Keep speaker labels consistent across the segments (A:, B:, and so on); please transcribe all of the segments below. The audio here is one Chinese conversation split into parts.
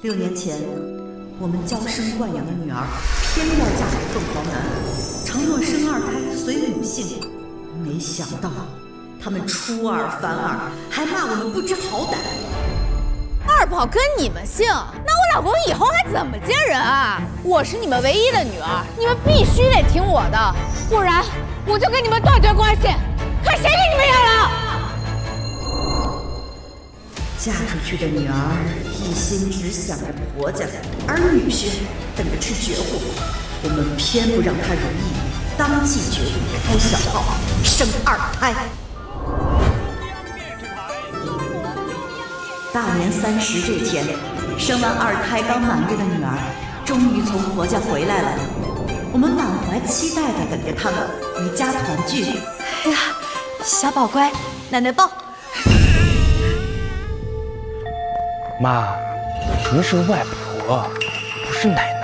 A: 6年前，我们娇生惯养的女儿偏要嫁给凤凰男，承诺生2胎随母姓。没想到他们出尔反尔，还骂我们不知好歹。
B: 二宝跟你们姓，那我老公以后还怎么见人啊？我是你们唯一的女儿，你们必须得听我的，不然我就跟你们断绝关系，看谁给你们养老。
A: 嫁出去的女儿一心只想着婆家，而女婿等着吃绝户。我们偏不让他如意，当即决定开小号生2胎。大年30这天，生完2胎刚满月的女儿终于从婆家回来了。我们满怀期待地等着他们回家团聚。
C: 哎呀，小宝乖，奶奶抱。
D: 妈，您是外婆，不是奶奶。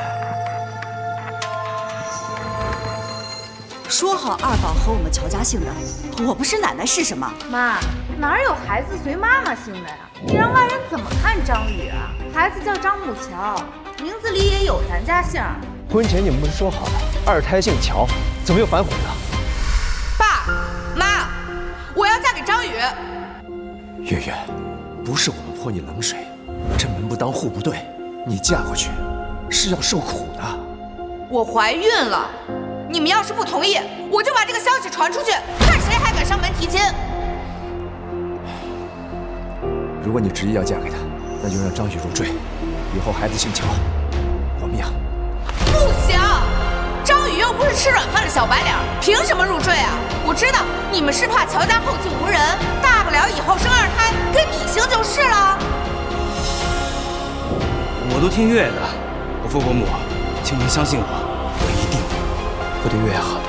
A: 说好二宝和我们乔家姓的，我不是奶奶是什么？
B: 妈，哪有孩子随妈妈姓的呀？你让外人怎么看张宇啊？孩子叫张木乔，名字里也有咱家姓。
D: 婚前你们不是说好的2胎姓乔，怎么又反悔了？
B: 爸妈，我要嫁给张宇。
E: 月月，不是我们泼你冷水，这门不当户不对，你嫁过去是要受苦的。
B: 我怀孕了，你们要是不同意，我就把这个消息传出去，看谁还敢上门提亲。
E: 如果你执意要嫁给他，那就让张宇入赘，以后孩子姓乔，我们养。
B: 不行，张宇又不是吃软饭的小白脸，凭什么入赘啊？我知道你们是怕乔家后继无人，大不了以后生2胎跟你姓就是了。
D: 我都听月月的，伯父伯母，请您相信我，我一定会对月月好的。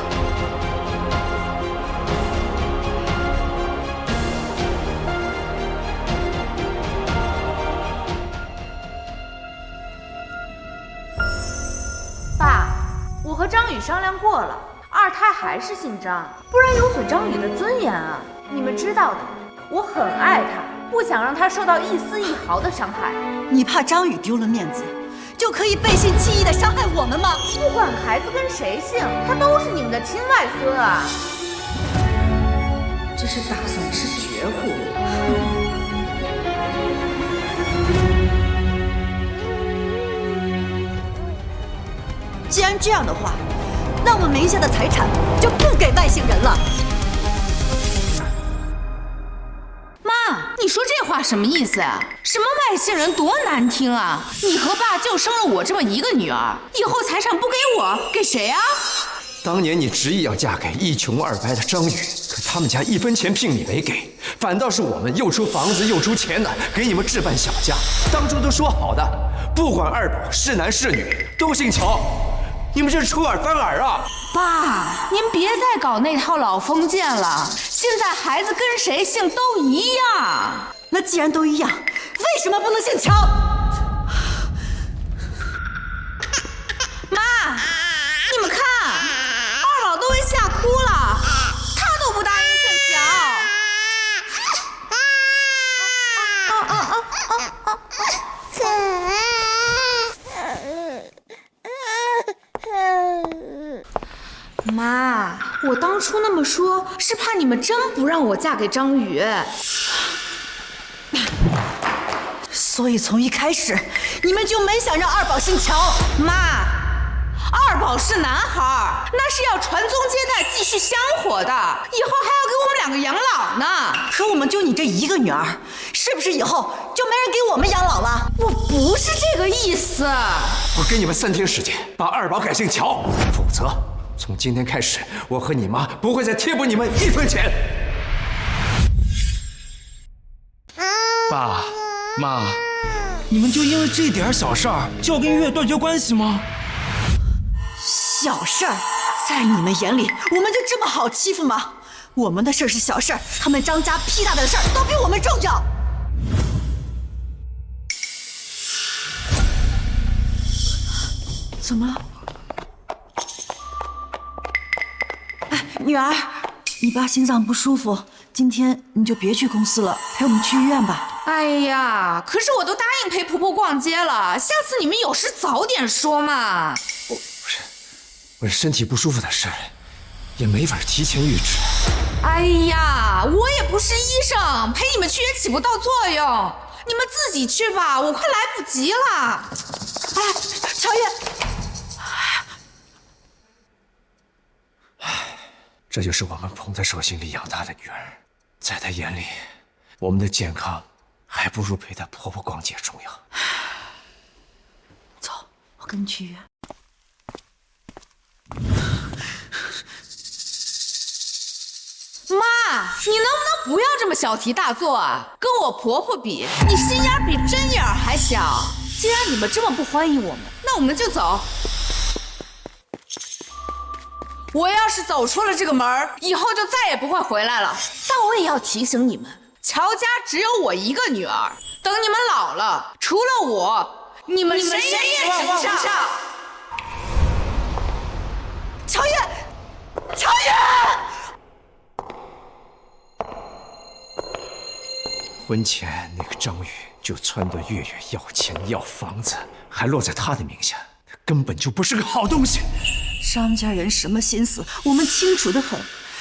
B: 爸，我和张宇商量过了，2胎还是姓张，不然有损张宇的尊严啊。你们知道的，我很爱他，不想让他受到一丝一毫的伤害。
A: 你怕张宇丢了面子，就可以背信弃义地伤害我们吗？
B: 不管孩子跟谁姓，他都是你们的亲外孙啊。
A: 这是打算吃绝户。既然这样的话，那我们名下的财产就不给外姓人了。
B: 妈，你说这话什么意思啊？什么外姓人多难听啊！你和爸就生了我这么一个女儿，以后财产不给我，给谁啊？
E: 当年你执意要嫁给一穷二白的张宇，可他们家1分钱聘礼没给，反倒是我们又出房子又出钱的，给你们置办小家。当初都说好的，不管2宝是男是女，都姓乔。你们这是出尔反尔啊！
B: 爸，您别再搞那套老封建了，现在孩子跟谁姓都一样。
A: 那既然都一样，为什么不能姓乔？
B: 妈，你们看，2宝都被吓哭了，他都不答应姓乔。妈，我当初那么说，是怕你们真不让我嫁给张宇。
A: 所以从一开始，你们就没想让2宝姓乔。
B: 妈，2宝是男孩，那是要传宗接代、继续香火的，以后还要给我们2个养老呢。
A: 可我们就你这一个女儿，是不是以后就没人给我们养老了？
B: 我不是这个意思。
E: 我给你们3天时间，把2宝改姓乔，否则从今天开始，我和你妈不会再贴补你们1分钱。
D: 爸妈，你们就因为这点小事儿就要跟月月断绝关系吗？
A: 小事儿，在你们眼里，我们就这么好欺负吗？我们的事儿是小事儿，他们张家屁大的事儿都比我们重要。怎么了？哎，女儿，你爸心脏不舒服，今天你就别去公司了，陪我们去医院吧。
B: 哎呀，可是我都答应陪婆婆逛街了，下次你们有事早点说嘛。
E: 我是身体不舒服的事，也没法提前预知。
B: 哎呀，我也不是医生，陪你们去也起不到作用，你们自己去吧，我快来不及了。
C: 哎，乔越，
E: 这就是我们捧在手心里养大的女儿，在她眼里，我们的健康还不如陪她婆婆逛街重要。
C: 走，我跟你去医院。
B: 妈，你能不能不要这么小题大做啊？跟我婆婆比，你心眼比针眼还小。既然你们这么不欢迎我们，那我们就走。我要是走出了这个门，以后就再也不会回来了。但我也要提醒你们，乔家只有我一个女儿，等你们老了，除了我，你们谁也指望不上。
C: 乔越，乔越！
E: 婚前那个张宇就撺掇月月要钱要房子，还落在他的名下，根本就不是个好东西。
C: 张家人什么心思，我们清楚得很，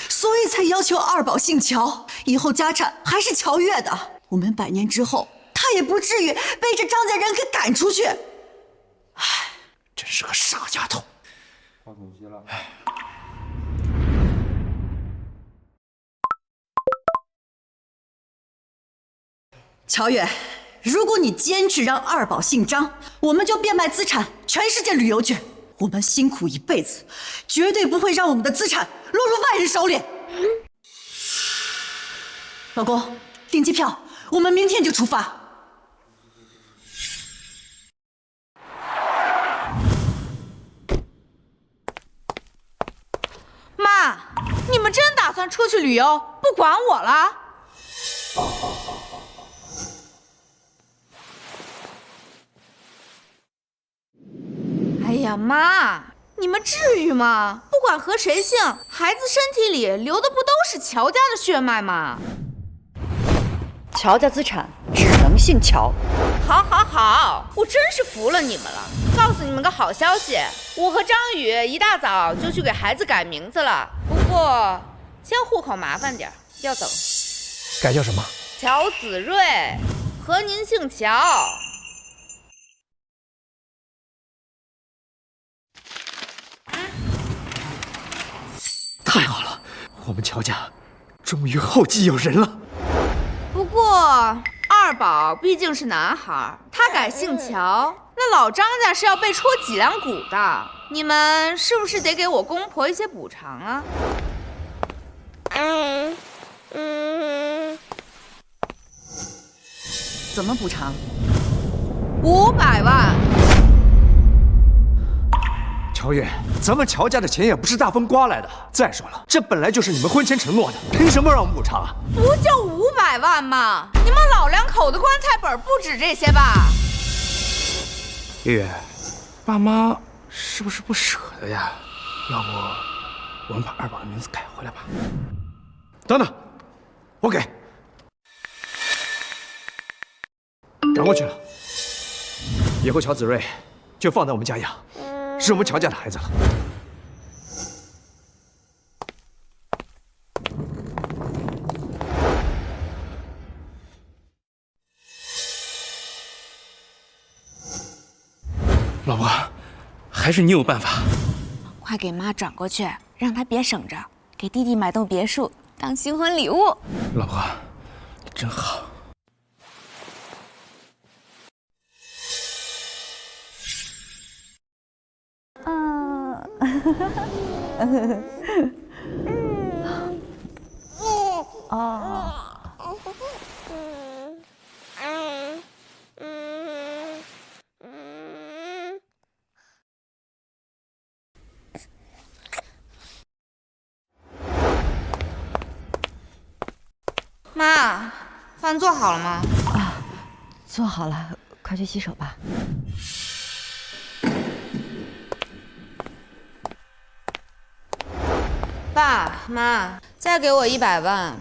C: 所以才要求二宝姓乔，以后家产还是乔越的。我们100年之后，他也不至于被这张家人给赶出去。唉，
E: 真是个傻丫头。
C: 乔越，如果你坚持让二宝姓张，我们就变卖资产，全世界旅游去。我们辛苦一辈子，绝对不会让我们的资产落入外人手里。老公，订机票，我们明天就出发。
B: 妈，你们真打算出去旅游，不管我了？哎呀，妈，你们至于吗？不管和谁姓，孩子身体里流的不都是乔家的血脉吗？
C: 乔家资产只能姓乔。
B: 好，好，好，我真是服了你们了。告诉你们个好消息，我和张宇一大早就去给孩子改名字了。不过迁户口麻烦点，要等。
E: 改叫什么？
B: 乔子睿，和您姓乔。
E: 太好了，我们乔家终于后继有人了。
B: 不过二宝毕竟是男孩，他改姓乔，那老张家是要被戳脊梁骨的。你们是不是得给我公婆一些补偿啊？
C: 怎么补偿
B: ？500万。
E: 乔越，咱们乔家的钱也不是大风刮来的。再说了，这本来就是你们婚前承诺的，凭什么让我们补偿啊？
B: 不就500万吗？你们老两口的棺材本不止这些吧？
D: 月月，爸妈是不是不舍得呀？要不我们把二宝的名字改回来吧？
E: 等等，我给。赶过去了。以后乔子睿就放在我们家养，是我们乔家的孩子了。
D: 老婆，还是你有办法。
B: 快给妈转过去，让她别省着，给弟弟买栋别墅当新婚礼物。
D: 老婆，你真好。
B: 妈，饭做好了吗？
C: 做好了，快去洗手吧。
B: 爸妈，再给我100万，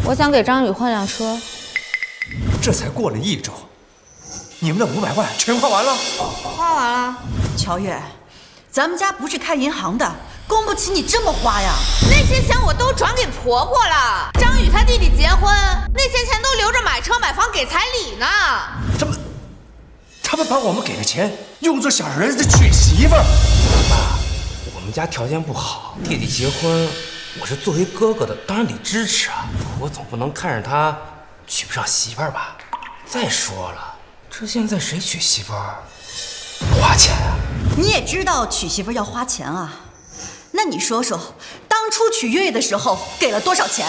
B: 我想给张宇换辆车。
E: 这才过了1周，你们的500万全花完了？
B: 花完了。
C: 乔月，咱们家不是开银行的，供不起你这么花呀。
B: 那些钱我都转给婆婆了。张宇他弟弟结婚，那些钱都留着买车买房给彩礼呢。
E: 他们把我们给的钱用作小儿子娶媳妇儿。
D: 爸，我们家条件不好，弟弟结婚，我是作为哥哥的，当然得支持啊。我总不能看着他娶不上媳妇儿吧？再说了，这现在谁娶媳妇儿不花钱啊？
C: 你也知道娶媳妇要花钱啊？那你说说，当初娶月月的时候给了多少钱？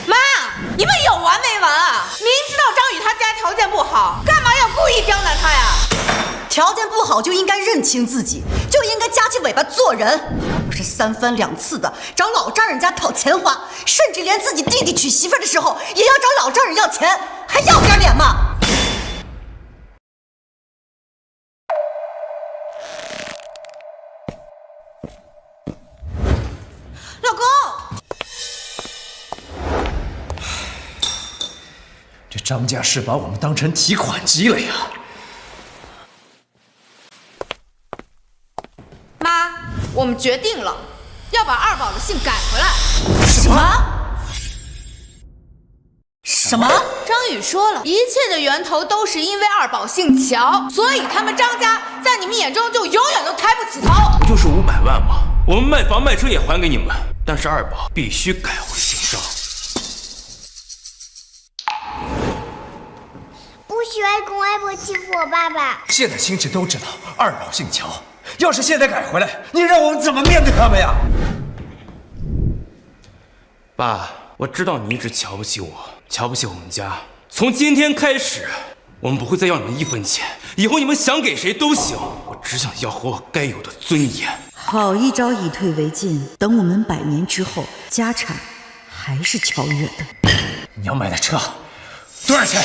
B: 妈，你们有完没完啊？明知道张宇他家条件不好，干嘛要故意刁难他呀？
C: 条件不好就应该认清自己，就应该夹起尾巴做人，而不是3番2次的找老丈人家讨钱花，甚至连自己弟弟娶媳妇的时候也要找老丈人要钱，还要点脸吗？
B: 老公，
E: 这张家是把我们当成提款机了呀！
B: 妈，我们决定了，要把二宝的姓改回来。
C: 什么？什么？
B: 张宇说了，一切的源头都是因为二宝姓乔，所以他们张家在你们眼中就永远都抬不起头。
D: 不就是500万吗？我们卖房卖车也还给你们，但是二宝必须改回姓张。
F: 不许外公外婆欺负我爸爸。
E: 现在亲戚都知道二宝姓乔，要是现在改回来，你让我们怎么面对他们呀？
D: 爸，我知道你一直瞧不起我，瞧不起我们家。从今天开始，我们不会再要你们1分钱，以后你们想给谁都行，我只想要回我该有的尊严。
A: 好一招以退为进，等我们100年之后，家产还是乔月的。
E: 你要买的车多少钱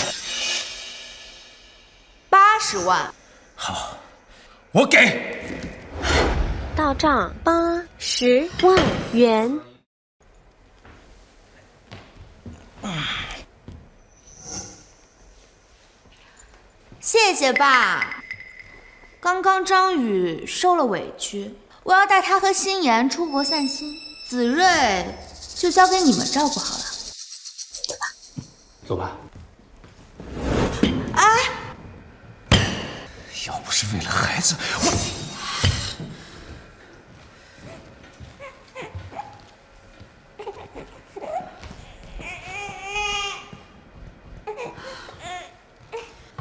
B: 80万。
E: 好，我给。
F: 到账80万元。
B: 谢谢爸。刚刚张宇受了委屈，我要带他和心妍出国散心，子睿就交给你们照顾好了。
D: 走吧。
E: 要不是为了孩子，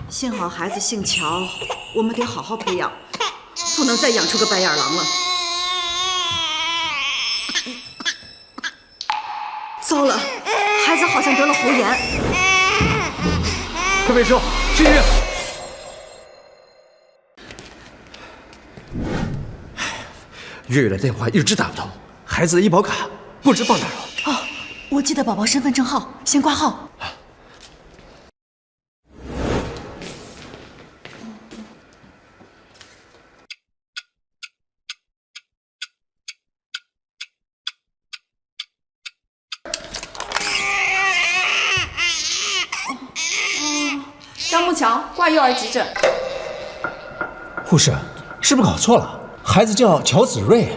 C: 幸好孩子姓乔，我们得好好培养，不能再养出个白眼狼了。糟了，孩子好像得了喉炎。
E: 快别说，去医院。月月的电话一直打不通，孩子的医保卡不知放哪儿了。
C: 哦，我记得宝宝身份证号，先挂号。
G: 张木桥挂幼儿急诊。
H: 护士，是不是搞错了？孩子叫乔子睿。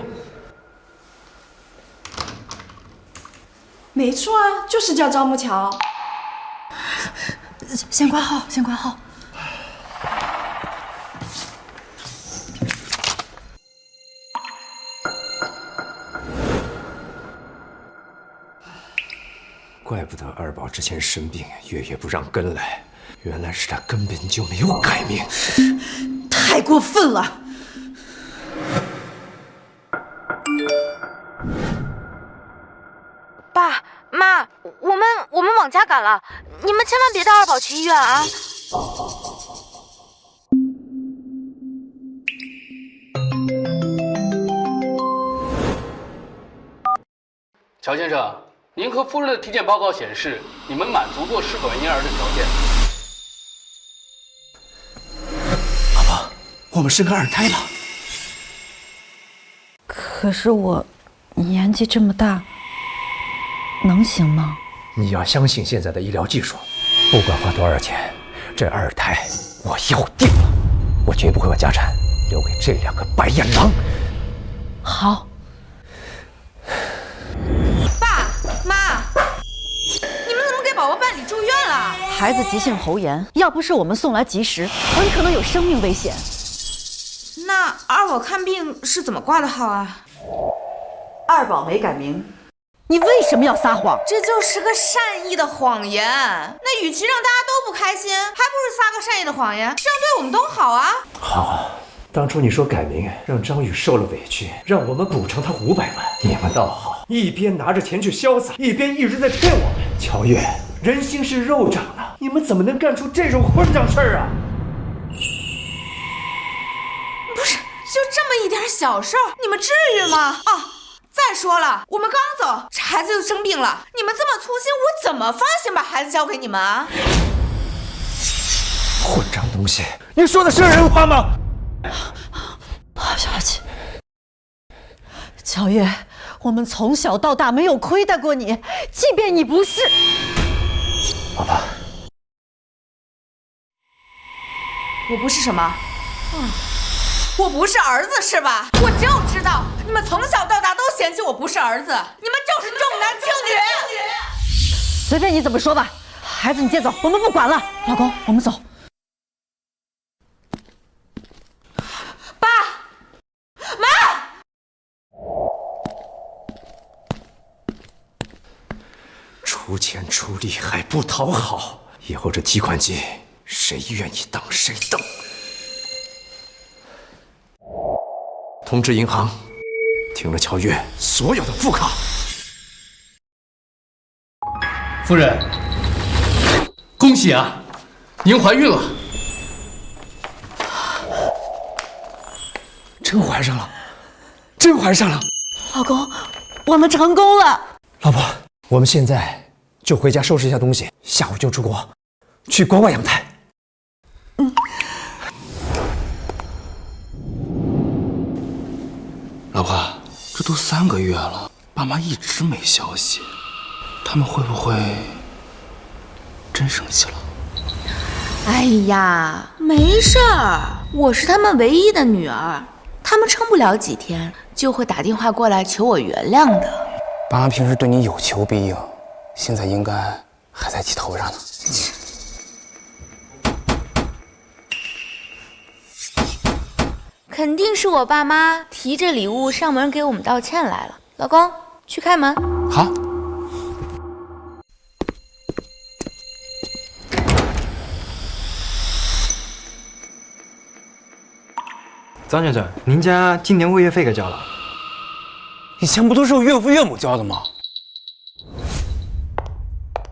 G: 没错啊，就是叫张木桥。
C: 先挂号，先挂号。
E: 怪不得二宝之前生病，月月不让跟来，原来是他根本就没有改命。
C: 太过分了！
I: 爸妈，我们往家赶了，你们千万别带二宝去医院啊！
J: 乔先生，您和夫人的体检报告显示，你们满足做试管婴儿的条件。
E: 老婆，我们生个2胎吧。
A: 可是我年纪这么大，能行吗？
E: 你要相信现在的医疗技术，不管花多少钱，这2胎我要定了，我绝不会把家产留给这2个白眼狼。
B: 好。爸妈，你们怎么给宝宝办理住院了？
A: 孩子急性喉炎，要不是我们送来及时，很可能有生命危险。
B: 那二宝看病是怎么挂的号啊？
A: 二宝没改名，你为什么要撒谎？
B: 这就是个善意的谎言。那与其让大家都不开心，还不如撒个善意的谎言，这样对我们都好啊。
E: 好，当初你说改名让张宇受了委屈，让我们补偿他500万，你们倒好，一边拿着钱去潇洒，一边一直在骗我们。乔月，人心是肉长的，你们怎么能干出这种混账事儿啊？
B: 不是，就这么一点小事儿，你们至于吗？啊！再说了，我们刚走，这孩子就生病了，你们这么粗心，我怎么放心把孩子交给你们啊？
E: 混账东西，你说的是人话吗？
A: 小姐，乔月，我们从小到大没有亏待过你，即便你不是。
E: 老婆，
B: 我不是什么？我不是儿子是吧？我就知道你们从小到大都嫌弃我不是儿子，你们就是重男轻女。
A: 随便你怎么说吧，孩子你接走，我们不管了。老公，我们走。
B: 爸妈，
E: 出钱出力还不讨好，以后这提款机谁愿意当谁当。通知银行，停了乔月所有的副卡。
J: 夫人，恭喜啊，您怀孕了。
E: 真怀上了，真怀上了。
A: 老公，我们成功了。
E: 老婆，我们现在就回家收拾一下东西，下午就出国，去国外养胎。
D: 老婆，这都3个月了，爸妈一直没消息，他们会不会真生气了？
B: 哎呀，没事儿，我是他们唯一的女儿，他们撑不了几天就会打电话过来求我原谅的。
D: 爸妈平时对你有求必应，现在应该还在气头上呢。
B: 肯定是我爸妈提着礼物上门给我们道歉来了。老公，去开门。
D: 好。
K: 张先生，您家今年物业费给交了？
D: 以前不都是我岳父岳母交的吗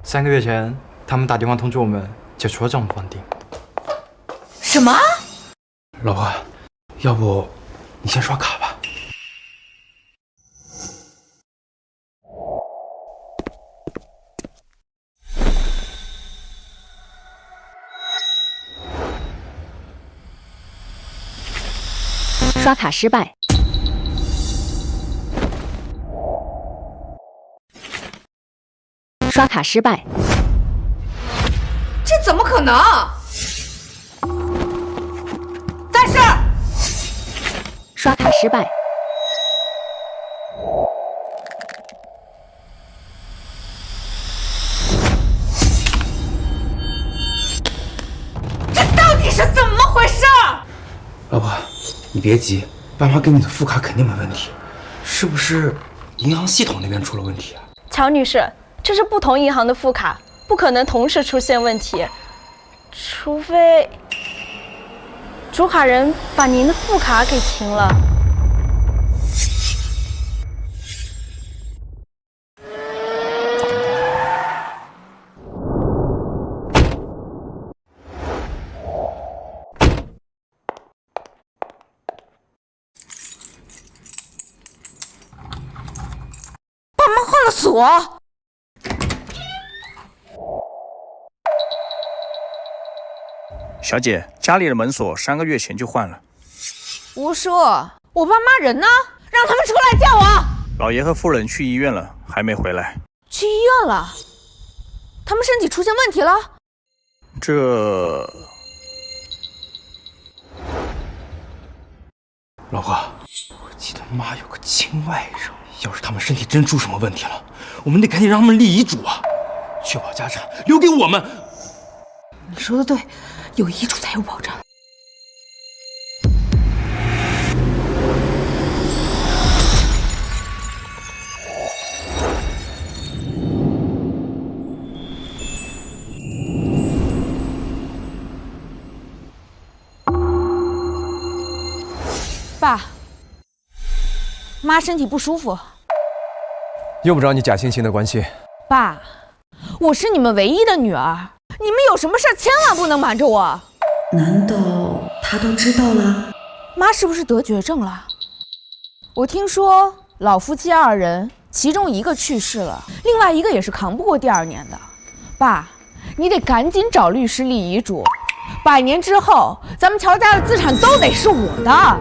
K: 3个月前，他们打电话通知我们解除了账目绑定。
B: 什么？
D: 老婆，要不你先刷卡吧。
F: 刷卡失败。刷卡失败。
B: 这怎么可能？但是
F: 刷卡失败。
B: 这到底是怎么回事？
D: 老婆，你别急，爸妈给你的副卡肯定没问题，是不是银行系统那边出了问题啊？
L: 乔女士，这是不同银行的副卡，不可能同时出现问题，除非主卡人把您的副卡给停了。
B: 爸妈换了锁。
M: 小姐，家里的门锁3个月前就换了。
B: 吴叔，我爸妈人呢？让他们出来叫我。
M: 老爷和夫人去医院了，还没回来。
B: 去医院了？他们身体出现问题了？
M: 这……
D: 老婆，我记得妈有个亲外甥，要是他们身体真出什么问题了，我们得赶紧让他们立遗嘱啊，确保家产留给我们。
B: 你说的对，有遗嘱才有保障。爸，妈身体不舒服。
E: 用不着你假惺惺的关心。
B: 爸，我是你们唯一的女儿，你们有什么事千万不能瞒着我。
A: 难道他都知道了？
B: 妈是不是得绝症了？我听说老夫妻2人，其中一个去世了，另外一个也是扛不过第2年的。爸，你得赶紧找律师立遗嘱，100年之后，咱们乔家的资产都得是我的。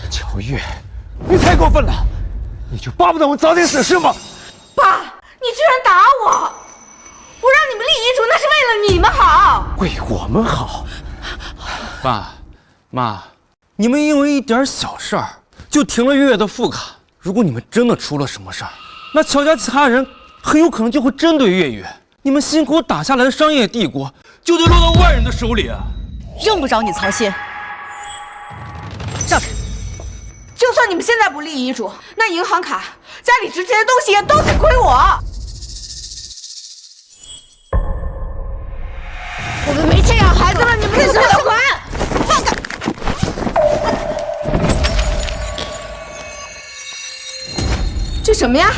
E: 乔月，你太过分了！你就巴不得我早点死是吗？
B: 爸，你居然打我！我让你们立遗嘱，那是为了你们好，
E: 为我们好。
D: 爸妈，你们因为一点小事儿就停了月月的副卡，如果你们真的出了什么事儿，那乔家其他人很有可能就会针对月月，你们辛苦打下来的商业帝国就得落到外人的手里啊！
C: 用不着你操心。
B: 上去。就算你们现在不立遗嘱，那银行卡、家里值钱的东西也都得归我。我们没钱养孩子了，你们就给我滚！放开！这什么呀？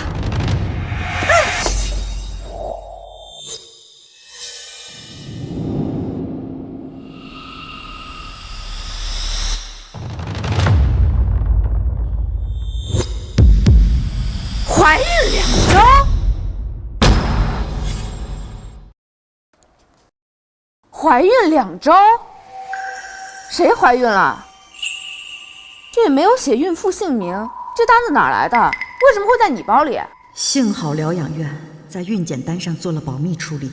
B: 怀孕2周？怀孕2周？谁怀孕了？这也没有写孕妇姓名，这单子哪来的？为什么会在你包里？
A: 幸好疗养院在孕检单上做了保密处理，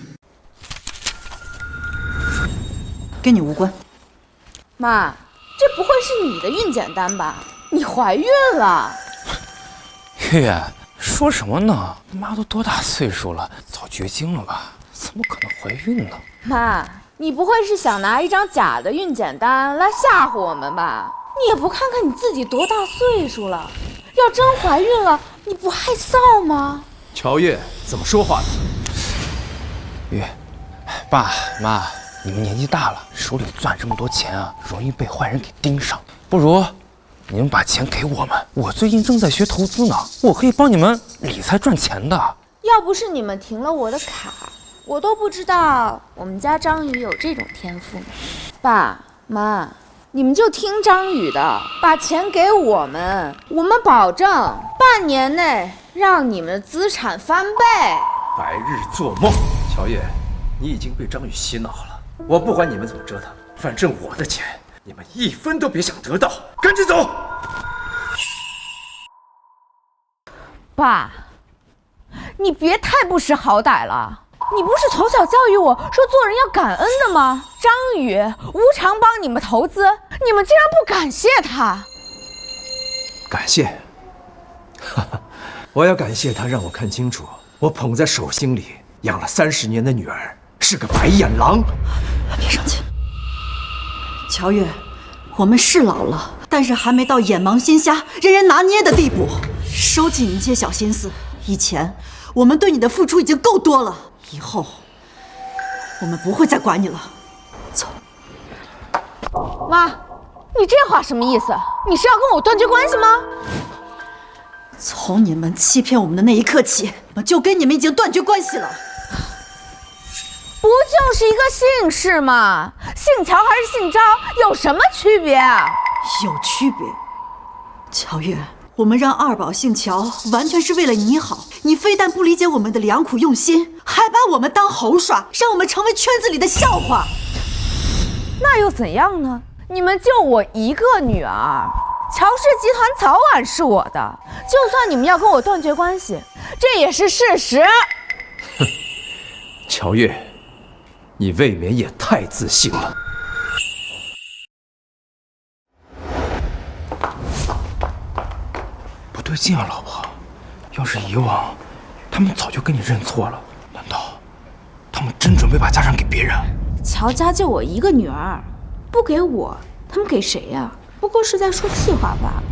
C: 跟你无关。
B: 妈，这不会是你的孕检单吧？你怀孕了？
D: 月月。说什么呢？妈都多大岁数了，早绝经了吧？怎么可能怀孕呢？
B: 妈，你不会是想拿一张假的孕检单来吓唬我们吧？你也不看看你自己多大岁数了，要真怀孕了，你不害臊吗？
E: 乔月怎么说话的？
D: 月，爸妈，你们年纪大了，手里攥这么多钱啊，容易被坏人给盯上。不如你们把钱给我们，我最近正在学投资呢，我可以帮你们理财赚钱的。
B: 要不是你们停了我的卡，我都不知道我们家张宇有这种天赋呢。爸妈，你们就听张宇的，把钱给我们，我们保证半年内让你们的资产翻倍。
E: 白日做梦！乔月，你已经被张宇洗脑了。我不管你们怎么折腾，反正我的钱你们一分都别想得到，赶紧走！
B: 爸，你别太不识好歹了。你不是从小教育我说做人要感恩的吗？张宇无偿帮你们投资，你们竟然不感谢他。
E: 感谢？哈哈，我要感谢他让我看清楚，我捧在手心里养了30年的女儿是个白眼狼。
C: 别生气。乔月，我们是老了，但是还没到眼盲心瞎、人人拿捏的地步。收起你这些小心思，以前我们对你的付出已经够多了，以后我们不会再管你了。走。
B: 妈，你这话什么意思？你是要跟我断绝关系吗？
C: 从你们欺骗我们的那一刻起，我就跟你们已经断绝关系了。
B: 不就是一个姓氏吗？姓乔还是姓张，有什么区别啊？
C: 有区别。乔月，我们让二宝姓乔，完全是为了你好。你非但不理解我们的良苦用心，还把我们当猴耍，让我们成为圈子里的笑话。
B: 那又怎样呢？你们就我一个女儿，乔氏集团早晚是我的，就算你们要跟我断绝关系，这也是事实。
E: 哼，乔月，你未免也太自信了。
K: 不对劲啊，老婆，要是以往，他们早就跟你认错了，难道他们真准备把家产给别人？
G: 乔家就我一个女儿，不给我，他们给谁呀？不过是在说气话罢了。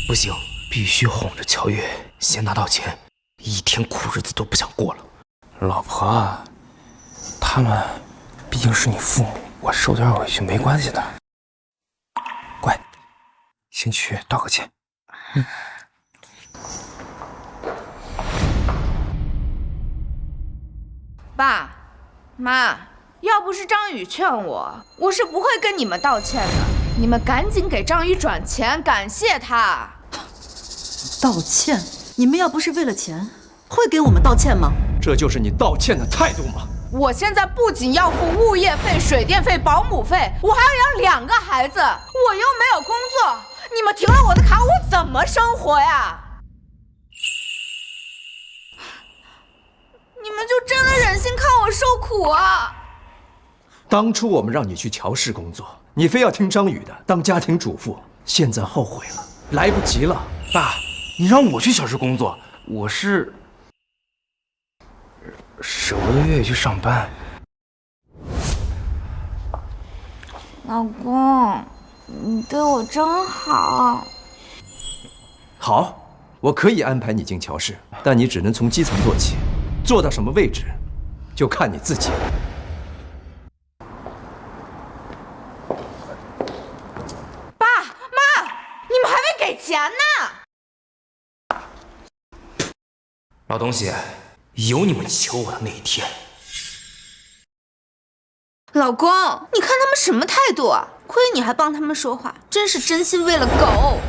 D: 不行，必须哄着乔月先拿到钱，一天苦日子都不想过了。
K: 老婆，他们毕竟是你父母，我受点委屈没关系的。乖，先去道个歉。
B: 爸妈，要不是张宇劝我，我是不会跟你们道歉的。你们赶紧给张宇转钱，感谢他。
C: 道歉？你们要不是为了钱，会给我们道歉吗？
E: 这就是你道歉的态度吗？
B: 我现在不仅要付物业费、水电费、保姆费，我还要养2个孩子，我又没有工作，你们停了我的卡，我怎么生活呀？你们就真的忍心看我受苦啊？
E: 当初我们让你去乔氏工作，你非要听张宇的，当家庭主妇，现在后悔了，来不及了。
K: 爸，你让我去小市工作，我是舍不得月月去上班。
B: 老公，你对我真好。
E: 好，我可以安排你进乔氏，但你只能从基层做起，做到什么位置，就看你自己了。
B: 爸妈，你们还没给钱呢！
D: 老东西，有你们求我的那一天。
B: 老公，你看他们什么态度啊？亏你还帮他们说话，真是真心喂了狗。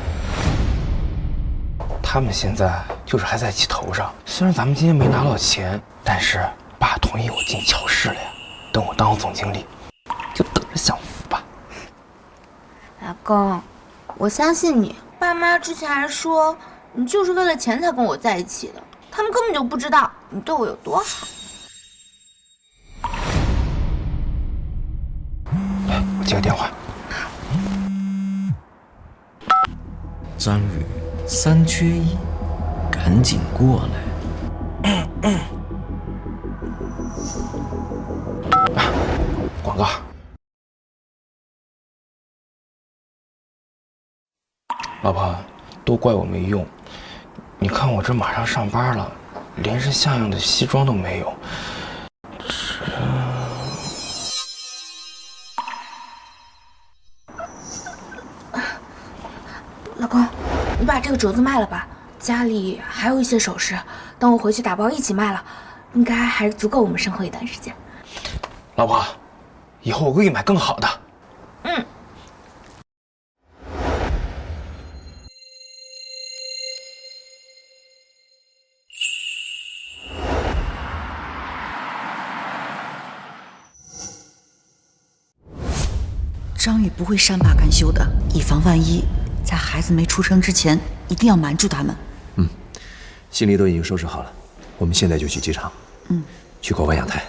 K: 他们现在就是还在气头上。虽然咱们今天没拿到钱，但是爸同意我进乔氏了呀。等我当总经理，就等着享福吧。
B: 老公，我相信你。爸妈之前还说你就是为了钱才跟我在一起的，他们根本就不知道你对我有多好。
K: 来，我接个电话。
N: 张宇，3缺1，赶紧过来。
K: 广告。老婆，都怪我没用。你看我这马上上班了，连身像样的西装都没有。
B: 老公，你把这个镯子卖了吧，家里还有一些首饰，等我回去打包一起卖了，应该还是足够我们生活一段时间。
K: 老婆，以后我会给你买更好的。
B: 嗯。
C: 张宇不会善罢甘休的，以防万一，在孩子没出生之前，一定要瞒住他们。
E: 行李都已经收拾好了，我们现在就去机场。去国外养胎。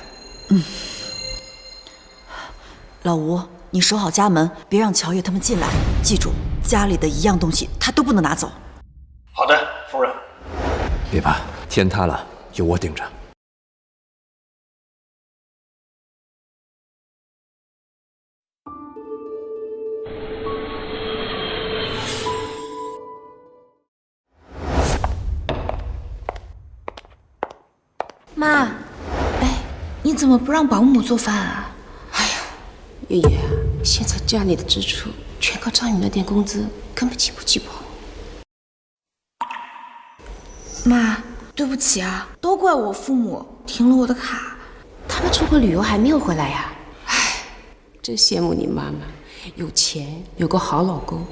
C: 老吴，你守好家门，别让乔月他们进来。记住，家里的一样东西他都不能拿走。
M: 好的，夫人。
E: 别怕，天塌了有我顶着。
B: 妈，你怎么不让保姆做饭啊？
O: 月月啊，现在家里的支出全靠张宇那点工资，根本起不起跑。
B: 妈，对不起啊，都怪我父母停了我的卡。
O: 他们出国旅游还没有回来呀？真羡慕你妈妈，有钱，有个好老公，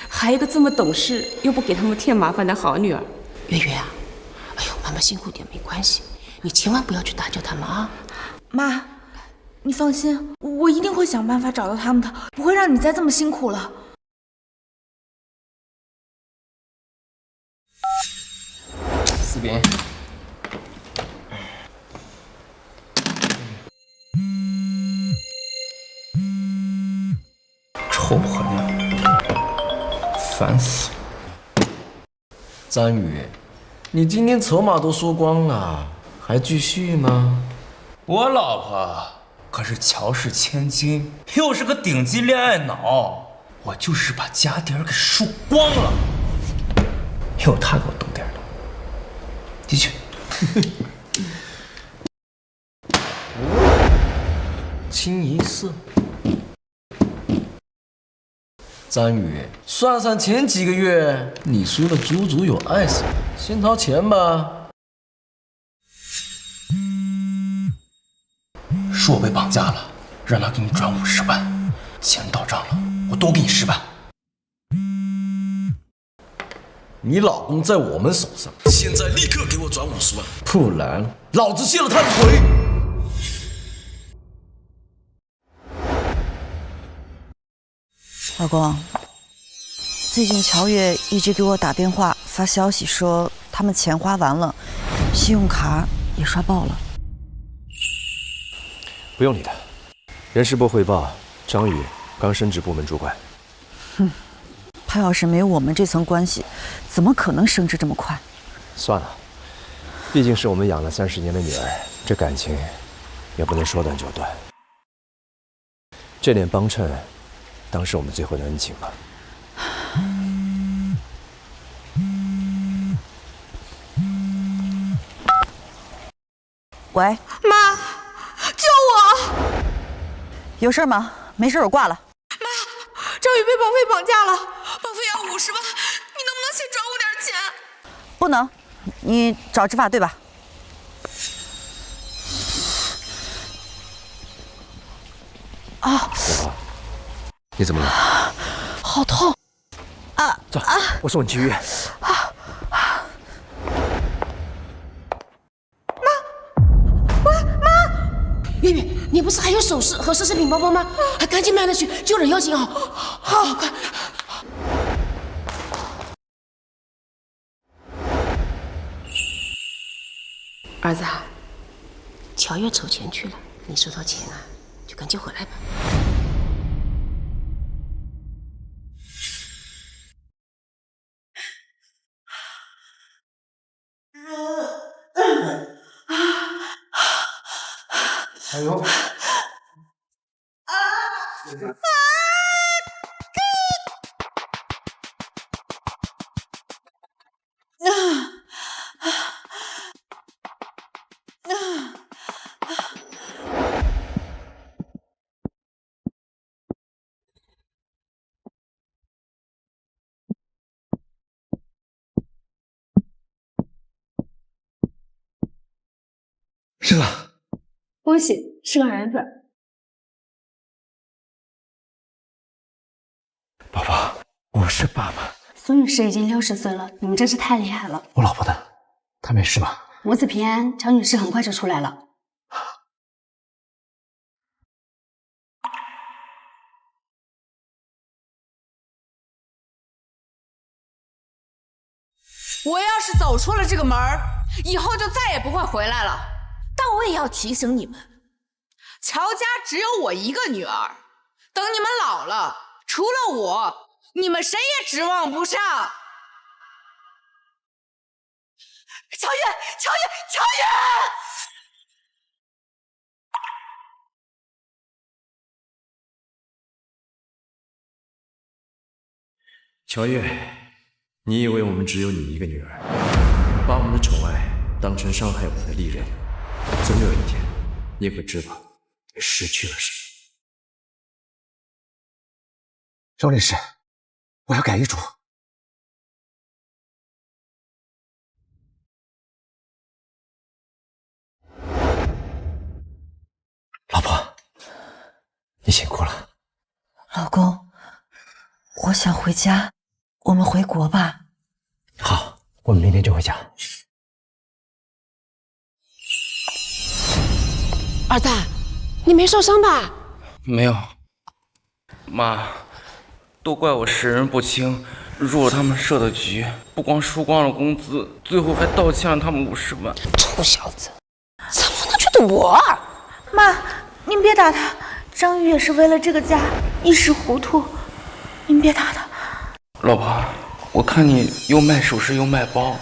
O: 还有一个这么懂事又不给他们添麻烦的好女儿。月月啊，哎呦，妈妈辛苦点没关系，你千万不要去打搅他们啊。
B: 妈，你放心，我一定会想办法找到他们的，不会让你再这么辛苦了。
D: 四饼。
K: 臭婆娘，烦死了！
N: 张宇，你今天筹码都输光了，还继续吗？
K: 我老婆可是乔氏千金，又是个顶级恋爱脑，我就是把家底儿给输光了，有她给我懂点的。的确。
N: 清一色。张宇，算上前几个月，你输了足足有20万，先掏钱吧。
K: 说我被绑架了，让他给你转50万，钱到账了，我多给你10万。
N: 你老公在我们手上，
P: 现在立刻给我转50万，
N: 不然老子卸了他的腿！
C: 老公，最近乔月一直给我打电话发消息说他们钱花完了，信用卡也刷爆了。
E: 不用理他。人事部汇报，张宇刚升职部门主管。
C: 哼，他要是没有我们这层关系，怎么可能升职这么快？
E: 算了，毕竟是我们养了30年的女儿，这感情也不能说断就断。这点帮衬，当是我们最后的恩情吧。
C: 喂，
B: 妈，救我！
C: 有事吗？没事，我挂了。
B: 妈，张宇被绑匪绑架了，绑匪要50万，你能不能先转我点钱？
C: 不能，你找执法队吧。啊！
E: 老婆，你怎么了？
C: 好痛！啊！
E: 走，我送你去医院。
O: 月月，你不是还有首饰和奢侈品包包吗？还赶紧买了去，救人要紧啊！好，快！儿子，乔月筹钱去了，你收到钱啊，就赶紧回来吧。
K: 哎呦！
H: 是了，
L: 恭喜，是个儿子。
H: 宝宝，我是爸爸。
Q: 孙女士已经60岁了，你们真是太厉害了。
H: 我老婆呢？她没事吧？
Q: 母子平安，乔女士很快就出来了。
B: 我要是走出了这个门儿，以后就再也不会回来了。但我也要提醒你们，乔家只有我一个女儿，等你们老了，除了我，你们谁也指望不上。乔月，乔月，乔月！
E: 乔月，你以为我们只有你一个女儿，把我们的宠爱当成伤害我们的利刃，总有一天你会知道你失去了什么。
H: 周律师，我要改遗嘱。老婆，你辛苦了。
C: 老公，我想回家，我们回国吧。
H: 好，我们明天就回家。
O: 儿子，你没受伤吧？
K: 没有，妈，都怪我识人不清，若他们设的局，不光输光了工资，最后还倒欠了他们50万。
O: 臭小子，怎么能觉得我？
G: 妈，您别打他，张宇也是为了这个家一时糊涂，您别打他。
K: 老婆，我看你又卖首饰又卖包，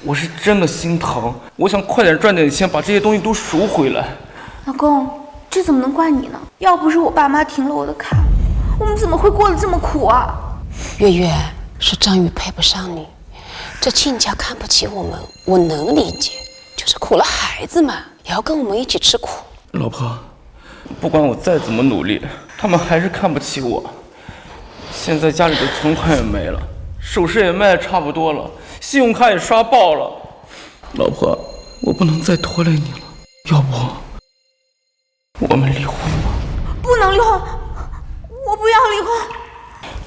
K: 我是真的心疼，我想快点赚点钱，把这些东西都赎回来。
G: 老公，这怎么能怪你呢？要不是我爸妈停了我的卡，我们怎么会过得这么苦啊？
O: 月月，是张宇配不上你，这亲家看不起我们，我能理解，就是苦了孩子嘛，也要跟我们一起吃苦。
K: 老婆，不管我再怎么努力，他们还是看不起我。现在家里的存款也没了，首饰也卖得差不多了，信用卡也刷爆了。老婆，我不能再拖累你了，要不我们离婚吧？
G: 不能离婚，我不要离婚。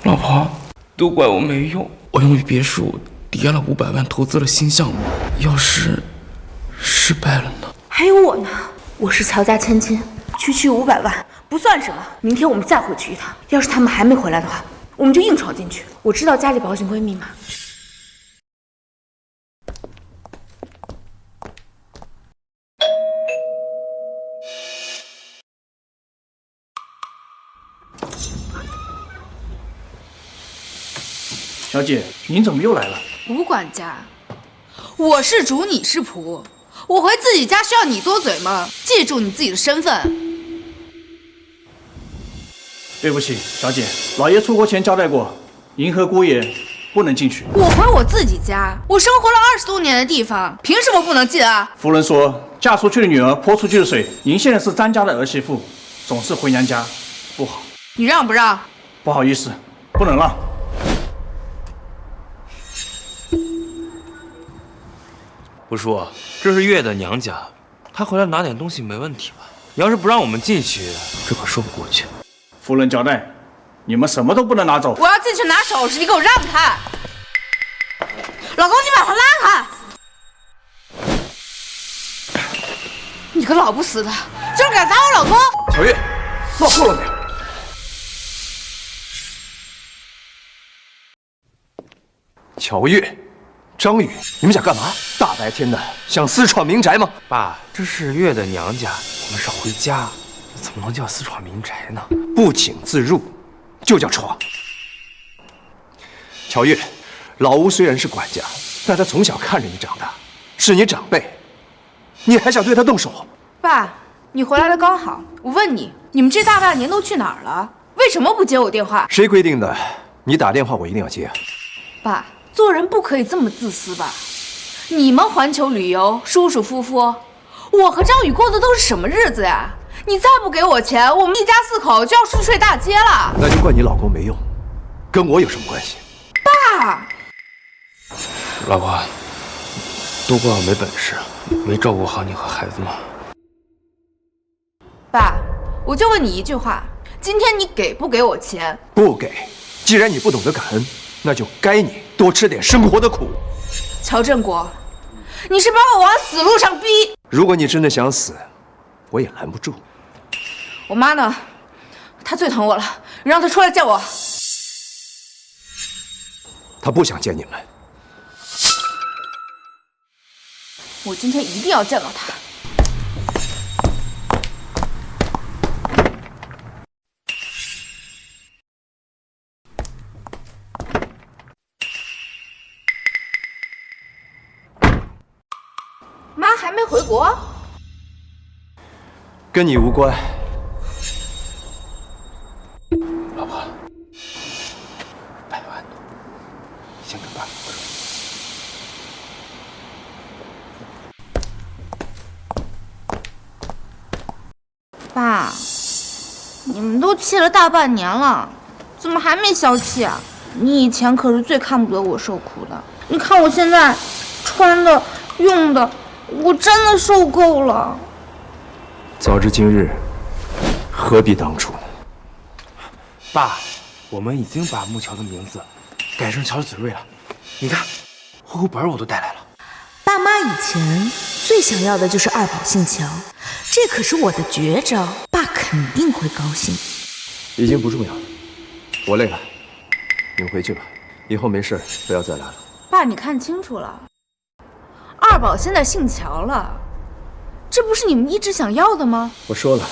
K: 老婆，都怪我没用，我用别墅叠了500万，投资了新项目，要是失败了呢？
G: 还有我呢，我是乔家千金，区500万不算什么。明天我们再回去一趟，要是他们还没回来的话，我们就硬闯进去。我知道家里保险柜密码。
H: 小姐，您怎么又来了？
B: 吴管家，我是主，你是仆，我回自己家需要你多嘴吗？记住你自己的身份。
H: 对不起，小姐，老爷出国前交代过，银河姑爷不能进去。
B: 我回我自己家，我生活了20多年的地方，凭什么不能进啊？
H: 夫人说，嫁出去的女儿泼出去的水。您现在是张家的儿媳妇，总是回娘家不好。
B: 你让不让？
H: 不好意思，不能让。
D: 不叔，这是月的娘家，她回来拿点东西没问题吧？你要是不让我们进去，这可说不过去。
H: 夫人交代，你们什么都不能拿走。
B: 我要进去拿首饰，你给我让开！老公，你把他拉开！你个老不死的，居然敢打我老公！
E: 小月，闹够了没有？乔月，张宇，你们想干嘛？大白天的想私闯民宅吗？
D: 爸，这是月的娘家，我们是回家，怎么能叫私闯民宅呢？
E: 不请自入，就叫闯。乔月，老吴虽然是管家，但他从小看着你长大，是你长辈，你还想对他动手？
G: 爸，你回来的刚好。我问你，你们这大半年都去哪儿了？为什么不接我电话？
E: 谁规定的？你打电话我一定要接啊！
G: 爸，做人不可以这么自私吧？你们环球旅游舒舒服服，我和张宇过的都是什么日子呀？你再不给我钱，我们一家4口就要睡睡大街了。
E: 那就怪你老公没用，跟我有什么关系？
G: 爸，
D: 老婆，都怪我没本事，没照顾好你和孩子嘛。
G: 爸，我就问你一句话，今天你给不给我钱？
E: 不给。既然你不懂得感恩，那就该你多吃点生活的苦。
G: 乔振国，你是把我往死路上逼。
E: 如果你真的想死，我也拦不住。
G: 我妈呢？她最疼我了，让她出来见我。
E: 她不想见你们。
G: 我今天一定要见到她。妈还没回国？
E: 跟你无关。
D: 老婆，100万，先跟爸说。
G: 爸，你们都气了大半年了，怎么还没消气啊？你以前可是最看不得我受苦的，你看我现在穿的、用的，我真的受够了。
E: 早知今日，何必当初呢？
D: 爸，我们已经把木桥的名字改成乔子睿了，你看，户口本我都带来了。
C: 爸妈以前最想要的就是2宝姓乔，这可是我的绝招，爸肯定会高兴。
E: 已经不重要了，我累了，你们回去吧。以后没事不要再来了。
G: 爸，你看清楚了，二宝现在姓乔了，这不是你们一直想要的吗？
E: 我说了，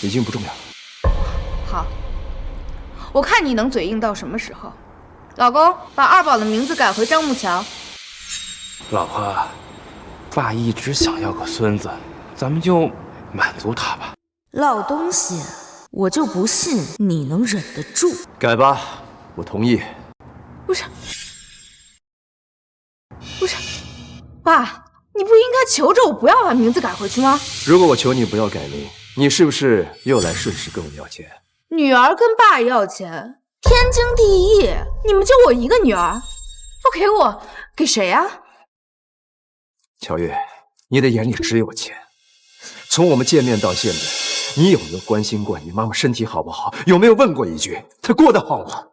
E: 已经不重要了。
G: 好，我看你能嘴硬到什么时候。老公，把二宝的名字改回张木乔。
D: 老婆，爸一直想要个孙子，咱们就满足他吧。
C: 老东西，我就不信你能忍得住。
E: 改吧，我同意。
G: 不是，爸，你不应该求着我不要把名字改回去吗？
E: 如果我求你不要改名，你是不是又来顺势跟我要钱？
G: 女儿跟爸要钱，天经地义。你们就我一个女儿，不给我，给谁呀？
E: 乔月，你的眼里只有钱。从我们见面到现在，你有没有关心过你妈妈身体好不好？有没有问过一句她过得好吗？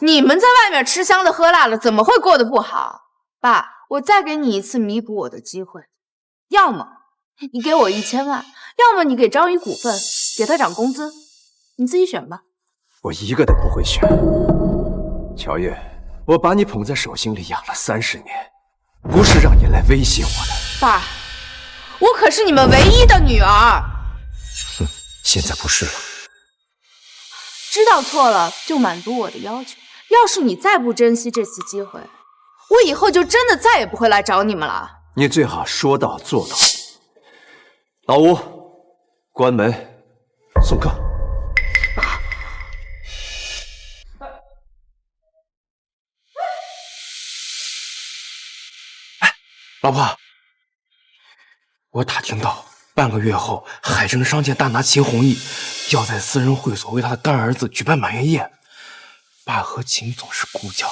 G: 你们在外面吃香的喝辣的，怎么会过得不好？爸，我再给你一次弥补我的机会，要么你给我1000万，要么你给张宇股份，给他涨工资，你自己选吧。
E: 我一个都不会选。乔月，我把你捧在手心里养了30年，不是让你来威胁我的。
G: 爸，我可是你们唯一的女儿。
E: 哼，现在不是了。
G: 知道错了就满足我的要求。要是你再不珍惜这次机会，我以后就真的再也不会来找你们了。
E: 你最好说到做到。老吴，关门，送客。
D: 老婆，我打听到半个月后，海城商界大拿秦弘毅要在私人会所为他的干儿子举办满月宴。爸和秦总是故交，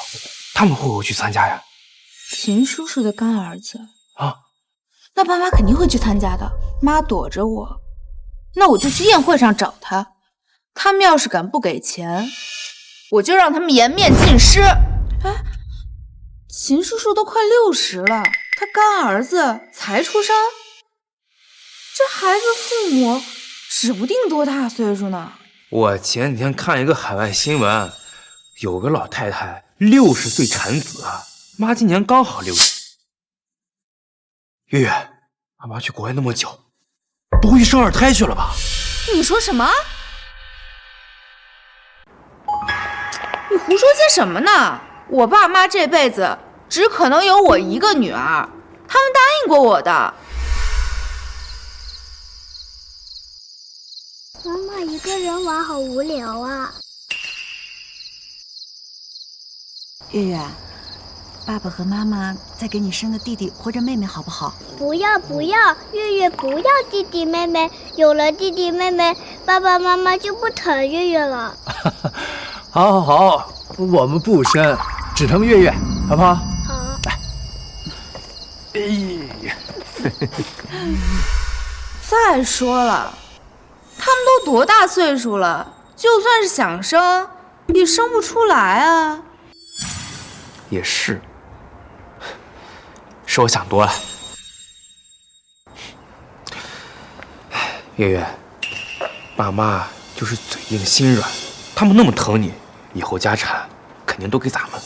D: 他们会不会去参加呀？
G: 秦叔叔的干儿子
D: 啊，
G: 那爸妈肯定会去参加的。妈躲着我，那我就去宴会上找他。他们要是敢不给钱，我就让他们颜面尽失。哎，秦叔叔都快60了，他干儿子才出生，这孩子父母指不定多大岁数呢。
D: 我前几天看一个海外新闻，有个老太太60岁产子，妈今年刚好60。月月，爸妈去国外那么久，不会生2胎去了吧？
G: 你说什么？你胡说些什么呢？我爸妈这辈子只可能有我一个女儿，他们答应过我的。
R: 妈妈一个人玩好无聊啊。
C: 月月，爸爸和妈妈再给你生个弟弟或者妹妹好不好？
R: 不要不要，月月不要弟弟妹妹，有了弟弟妹妹，爸爸妈妈就不疼月月了。
E: 好，好，好，我们不生，只疼月月，好不好？
R: 好。
E: 来。哎呀，
G: 再说了，他们都多大岁数了，就算是想生，也生不出来啊。
D: 也是，是我想多了。月月，爸妈就是嘴硬心软，他们那么疼你，以后家产肯定都给咱们。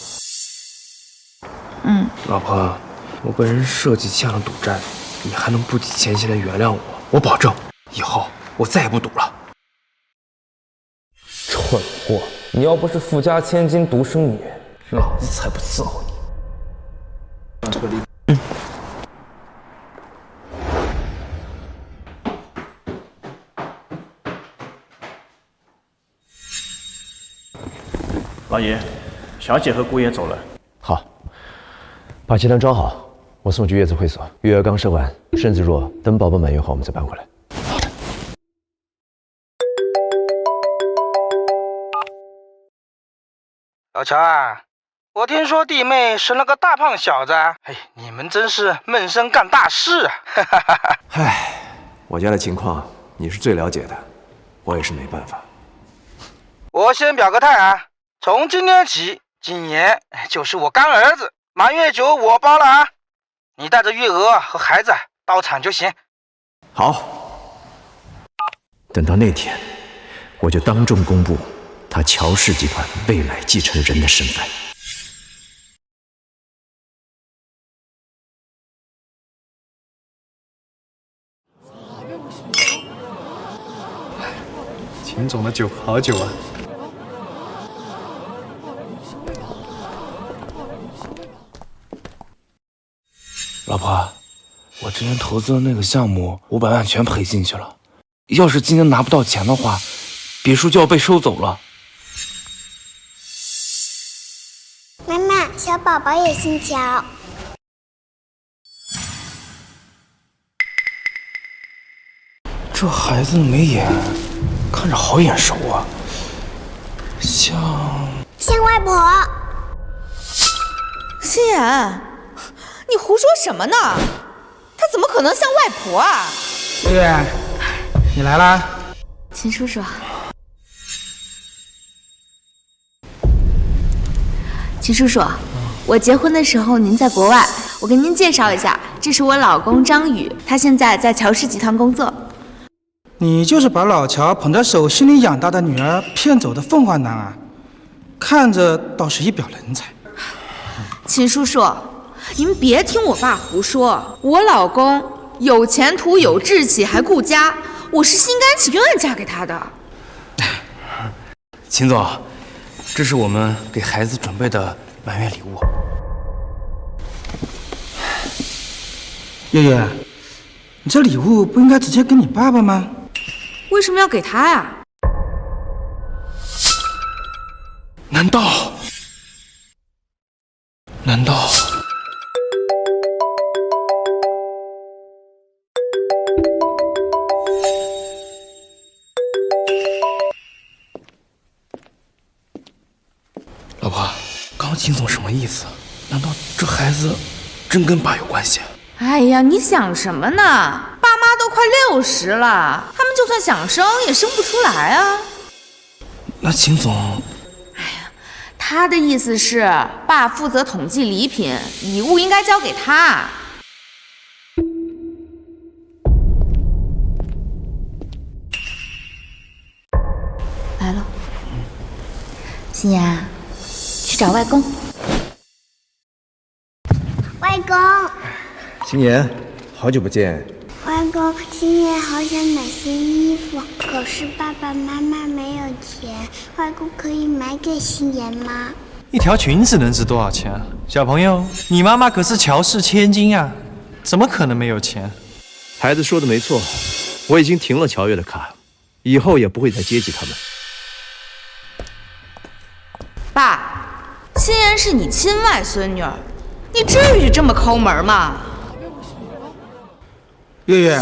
D: 老婆，我被人设计欠了赌债，你还能不计前嫌来原谅我？我保证，以后我再也不赌了。
K: 蠢货！你要不是富家千金独生女，老子才不伺候你。
H: 老爷，小姐和姑爷走了。
E: 好，把鸡蛋装好，我送去月子会所。月儿刚生完，身子弱，等宝宝满月后我们再搬回来。好的。
S: 老乔啊，我听说弟妹生了个大胖小子，哎，你们真是闷声干大事啊！
E: 唉，我家的情况你是最了解的，我也是没办法。
S: 我先表个态啊，从今天起，今年就是我干儿子，满月酒我包了啊！你带着月娥和孩子到场就行。
E: 好，等到那天，我就当众公布他乔氏集团未来继承人的身份。
T: 秦总的酒好酒啊！
K: 老婆，我之前投资的那个项目500万全赔进去了，要是今天拿不到钱的话，别墅就要被收走了。
R: 妈妈，小宝宝也姓乔。
K: 这孩子的眉眼看着好眼熟啊，
R: 像外婆。
B: 心妍，你胡说什么呢？她怎么可能像外婆啊？
S: 月月，你来啦。
G: 秦叔叔。秦叔叔，我结婚的时候您在国外，我给您介绍一下，这是我老公张宇，他现在在乔氏集团工作。
S: 你就是把老乔捧在手心里养大的女儿骗走的凤凰男啊，看着倒是一表人才。
G: 秦叔叔，您别听我爸胡说，我老公有前途有志气还顾家，我是心甘情愿嫁给他的。
D: 秦总，这是我们给孩子准备的满月礼物。
S: 月月，你这礼物不应该直接给你爸爸吗？
G: 为什么要给他呀？
K: 难道？老婆，刚刚秦总什么意思？难道这孩子真跟爸有关系？
G: 哎呀，你想什么呢？爸妈都快60了，他们就算想生也生不出来啊。
K: 那秦总，
G: 他的意思是，爸负责统计礼品，礼物应该交给他。
F: 来了，心妍，去找外公。
R: 外公，
T: 心妍，好久不见。
R: 外公，心妍好想买新衣服，可是爸爸妈妈没有钱，外公可以买给心妍吗？
T: 一条裙子能值多少钱啊？小朋友，你妈妈可是乔氏千金啊，怎么可能没有钱？
E: 孩子说的没错，我已经停了乔月的卡，以后也不会再接济他们。
G: 爸，心妍是你亲外孙女儿，你至于这么抠门吗？
S: 月月，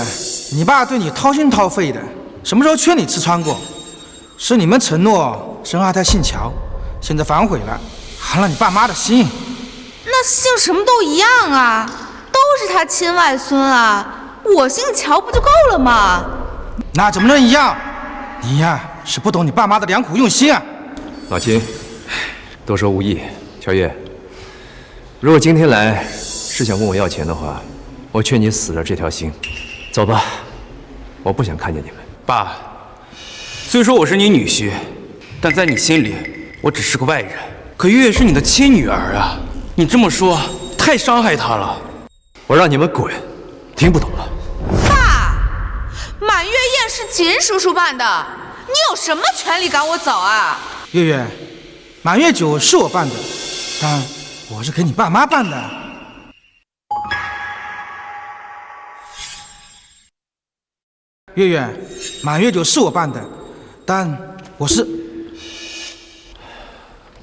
S: 你爸对你掏心掏肺的，什么时候缺你吃穿过？是你们承诺生二胎姓乔，现在反悔了，寒了你爸妈的心。
G: 那姓什么都一样啊，都是他亲外孙啊，我姓乔不就够了吗？
S: 那怎么能一样？你呀，是不懂你爸妈的良苦用心啊。
E: 老秦，多说无益。乔月，如果今天来是想问我要钱的话，我劝你死了这条心。走吧，我不想看见你们。
D: 爸，虽说我是你女婿，但在你心里，我只是个外人。可月月是你的亲女儿啊，你这么说太伤害她了。
E: 我让你们滚，听不懂了。
G: 爸，满月宴是秦叔叔办的，你有什么权利赶我走啊？
S: 月月，满月酒是我办的，但我是给你爸妈办的。月月，满月酒是我办的，但我是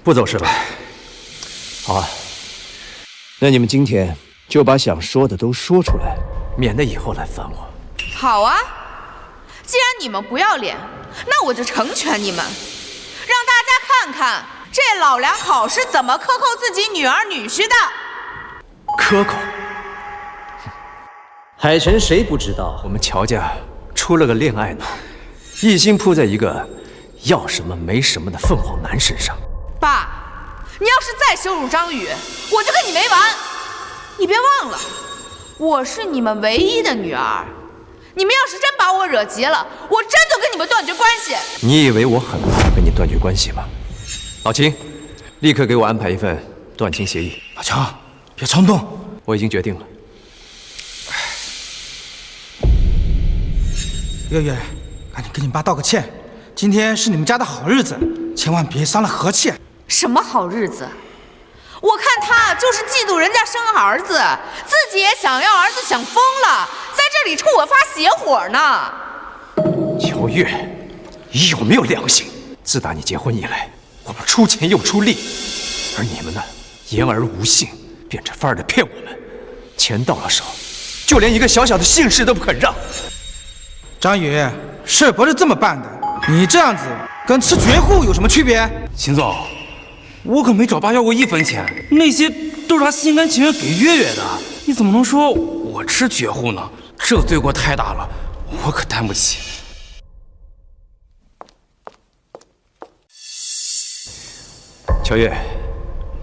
E: 不走是吧？好啊，那你们今天就把想说的都说出来，免得以后来烦我。
G: 好啊，既然你们不要脸，那我就成全你们，让大家看看这老两口是怎么克扣自己女儿女婿的。
E: 克扣？
N: 海晨谁不知道？
E: 我们乔家出了个恋爱脑，一心扑在一个要什么没什么的凤凰男身上。
G: 爸，你要是再羞辱张宇，我就跟你没完！你别忘了，我是你们唯一的女儿，你们要是真把我惹急了，我真就跟你们断绝关系。
E: 你以为我很怕跟你断绝关系吗？老秦，立刻给我安排一份断亲协议。
S: 老乔，别冲动，
E: 我已经决定了。
S: 月月，赶紧跟你爸道个歉，今天是你们家的好日子，千万别伤了和气。
G: 什么好日子？我看他就是嫉妒人家生儿子，自己也想要儿子，想疯了，在这里冲我发邪火呢。
E: 乔月，你有没有良心？自打你结婚以来，我们出钱又出力，而你们呢，言而无信，变着法儿的骗我们。钱到了手，就连一个小小的姓氏都不肯让。
S: 张宇，事不是这么办的，你这样子跟吃绝户有什么区别？
D: 秦总，我可没找爸要过1分钱，那些都是他心甘情愿给月月的，你怎么能说我吃绝户呢？这罪过太大了，我可担不起。
E: 乔月，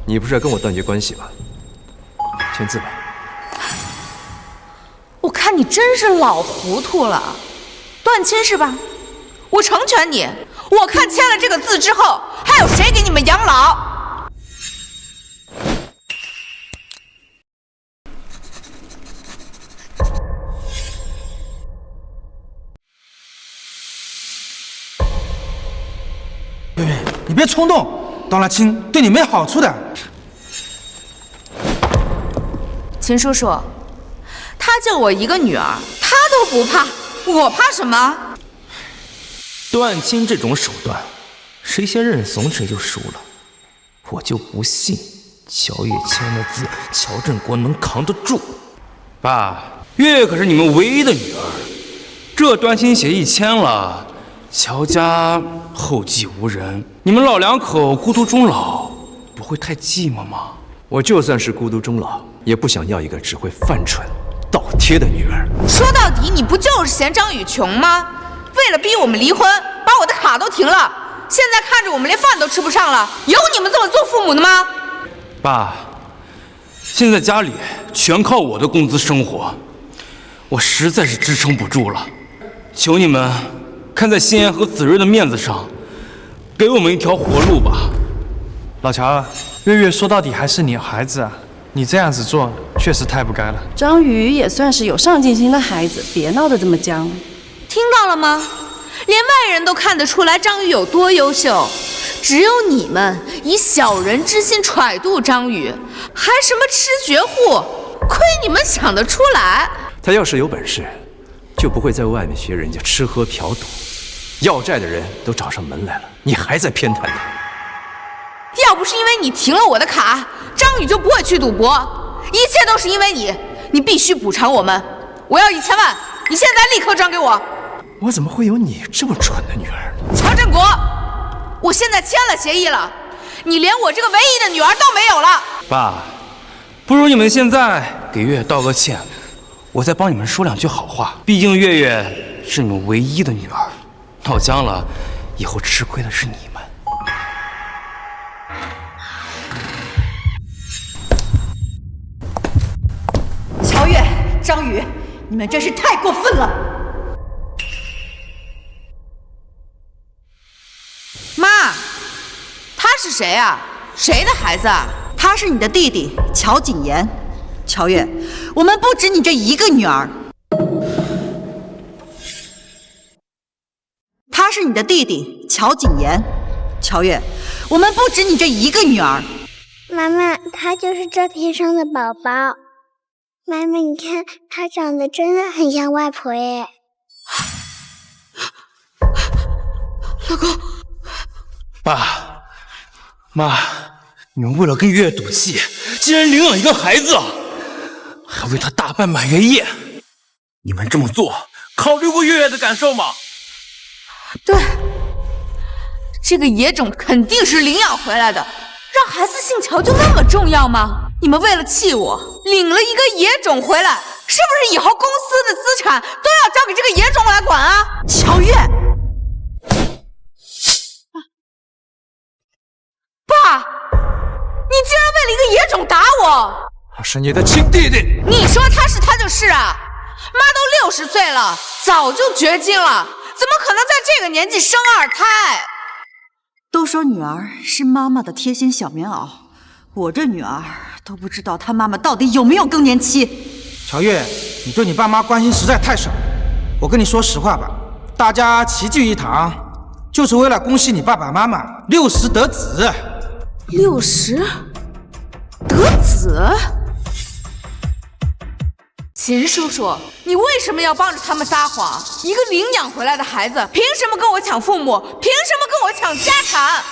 E: 你不是要跟我断绝关系吗？签字吧。
G: 我看你真是老糊涂了，断亲是吧？我成全你。我看签了这个字之后，还有谁给你们养老？
S: 月月，你别冲动，断了亲对你没好处的。
G: 秦叔叔，他就我一个女儿，他都不怕，我怕什么？
D: 断亲这种手段，谁先认怂谁就输了。我就不信乔月签的字，乔振国能扛得住。爸，月月可是你们唯一的女儿，这断亲协议签了，乔家后继无人，你们老两口孤独终老，不会太寂寞吗？
E: 我就算是孤独终老，也不想要一个只会犯蠢、倒贴的女儿。
G: 说到底，你不就是嫌张宇穷吗？为了逼我们离婚，把我的卡都停了。现在看着我们连饭都吃不上了，有你们这么做父母的吗？
D: 爸，现在家里全靠我的工资生活，我实在是支撑不住了。求你们看在心妍和子睿的面子上，给我们一条活路吧。
T: 老乔，月月说到底还是你孩子啊，你这样子做确实太不该了。
U: 张宇也算是有上进心的孩子，别闹得这么僵。
G: 听到了吗？连外人都看得出来张宇有多优秀，只有你们以小人之心揣度张宇，还什么吃绝户，亏你们想得出来。
E: 他要是有本事，就不会在外面学人家吃喝嫖赌，要债的人都找上门来了，你还在偏袒他。
G: 要不是因为你停了我的卡，张宇就不会去赌博，一切都是因为你，你必须补偿我们。我要1000万，你现在立刻转给我。
E: 我怎么会有你这么蠢的女儿？
G: 乔振国，我现在签了协议了，你连我这个唯一的女儿都没有了。
D: 爸，不如你们现在给月月道个歉，我再帮你们说2句好话。毕竟月月是你们唯一的女儿，闹僵了，以后吃亏的是你们。
A: 乔月、张宇，你们真是太过分了！
G: 妈，他是谁啊？谁的孩子啊？
A: 他是你的弟弟乔谨言。乔月，我们不止你这一个女儿。他是你的弟弟乔谨言。乔月，我们不止你这一个女儿。
R: 妈妈，他就是这片上的宝宝。妈妈，你看，他长得真的很像外婆耶。
G: 老公。
D: 爸妈，你们为了跟月月赌气，竟然领养一个孩子，还为他大办满月宴。你们这么做，考虑过月月的感受吗？
G: 对，这个野种肯定是领养回来的。让孩子姓乔就那么重要吗？你们为了气我，领了一个野种回来，是不是以后公司的资产都要交给这个野种来管啊？
A: 乔月，
G: 爸，你竟然为了一个野种打我！
E: 他是你的亲弟弟。
G: 你说他是他就是啊！妈都60岁了，早就绝经了，怎么可能在这个年纪生2胎？
A: 都说女儿是妈妈的贴心小棉袄，我这女儿都不知道她妈妈到底有没有更年期。
S: 乔月，你对你爸妈关心实在太少。我跟你说实话吧，大家齐聚一堂，就是为了恭喜你爸爸妈妈60得子。
G: 60得子？秦叔叔，你为什么要帮着他们撒谎？一个领养回来的孩子，凭什么跟我抢父母？凭什么跟我抢家产？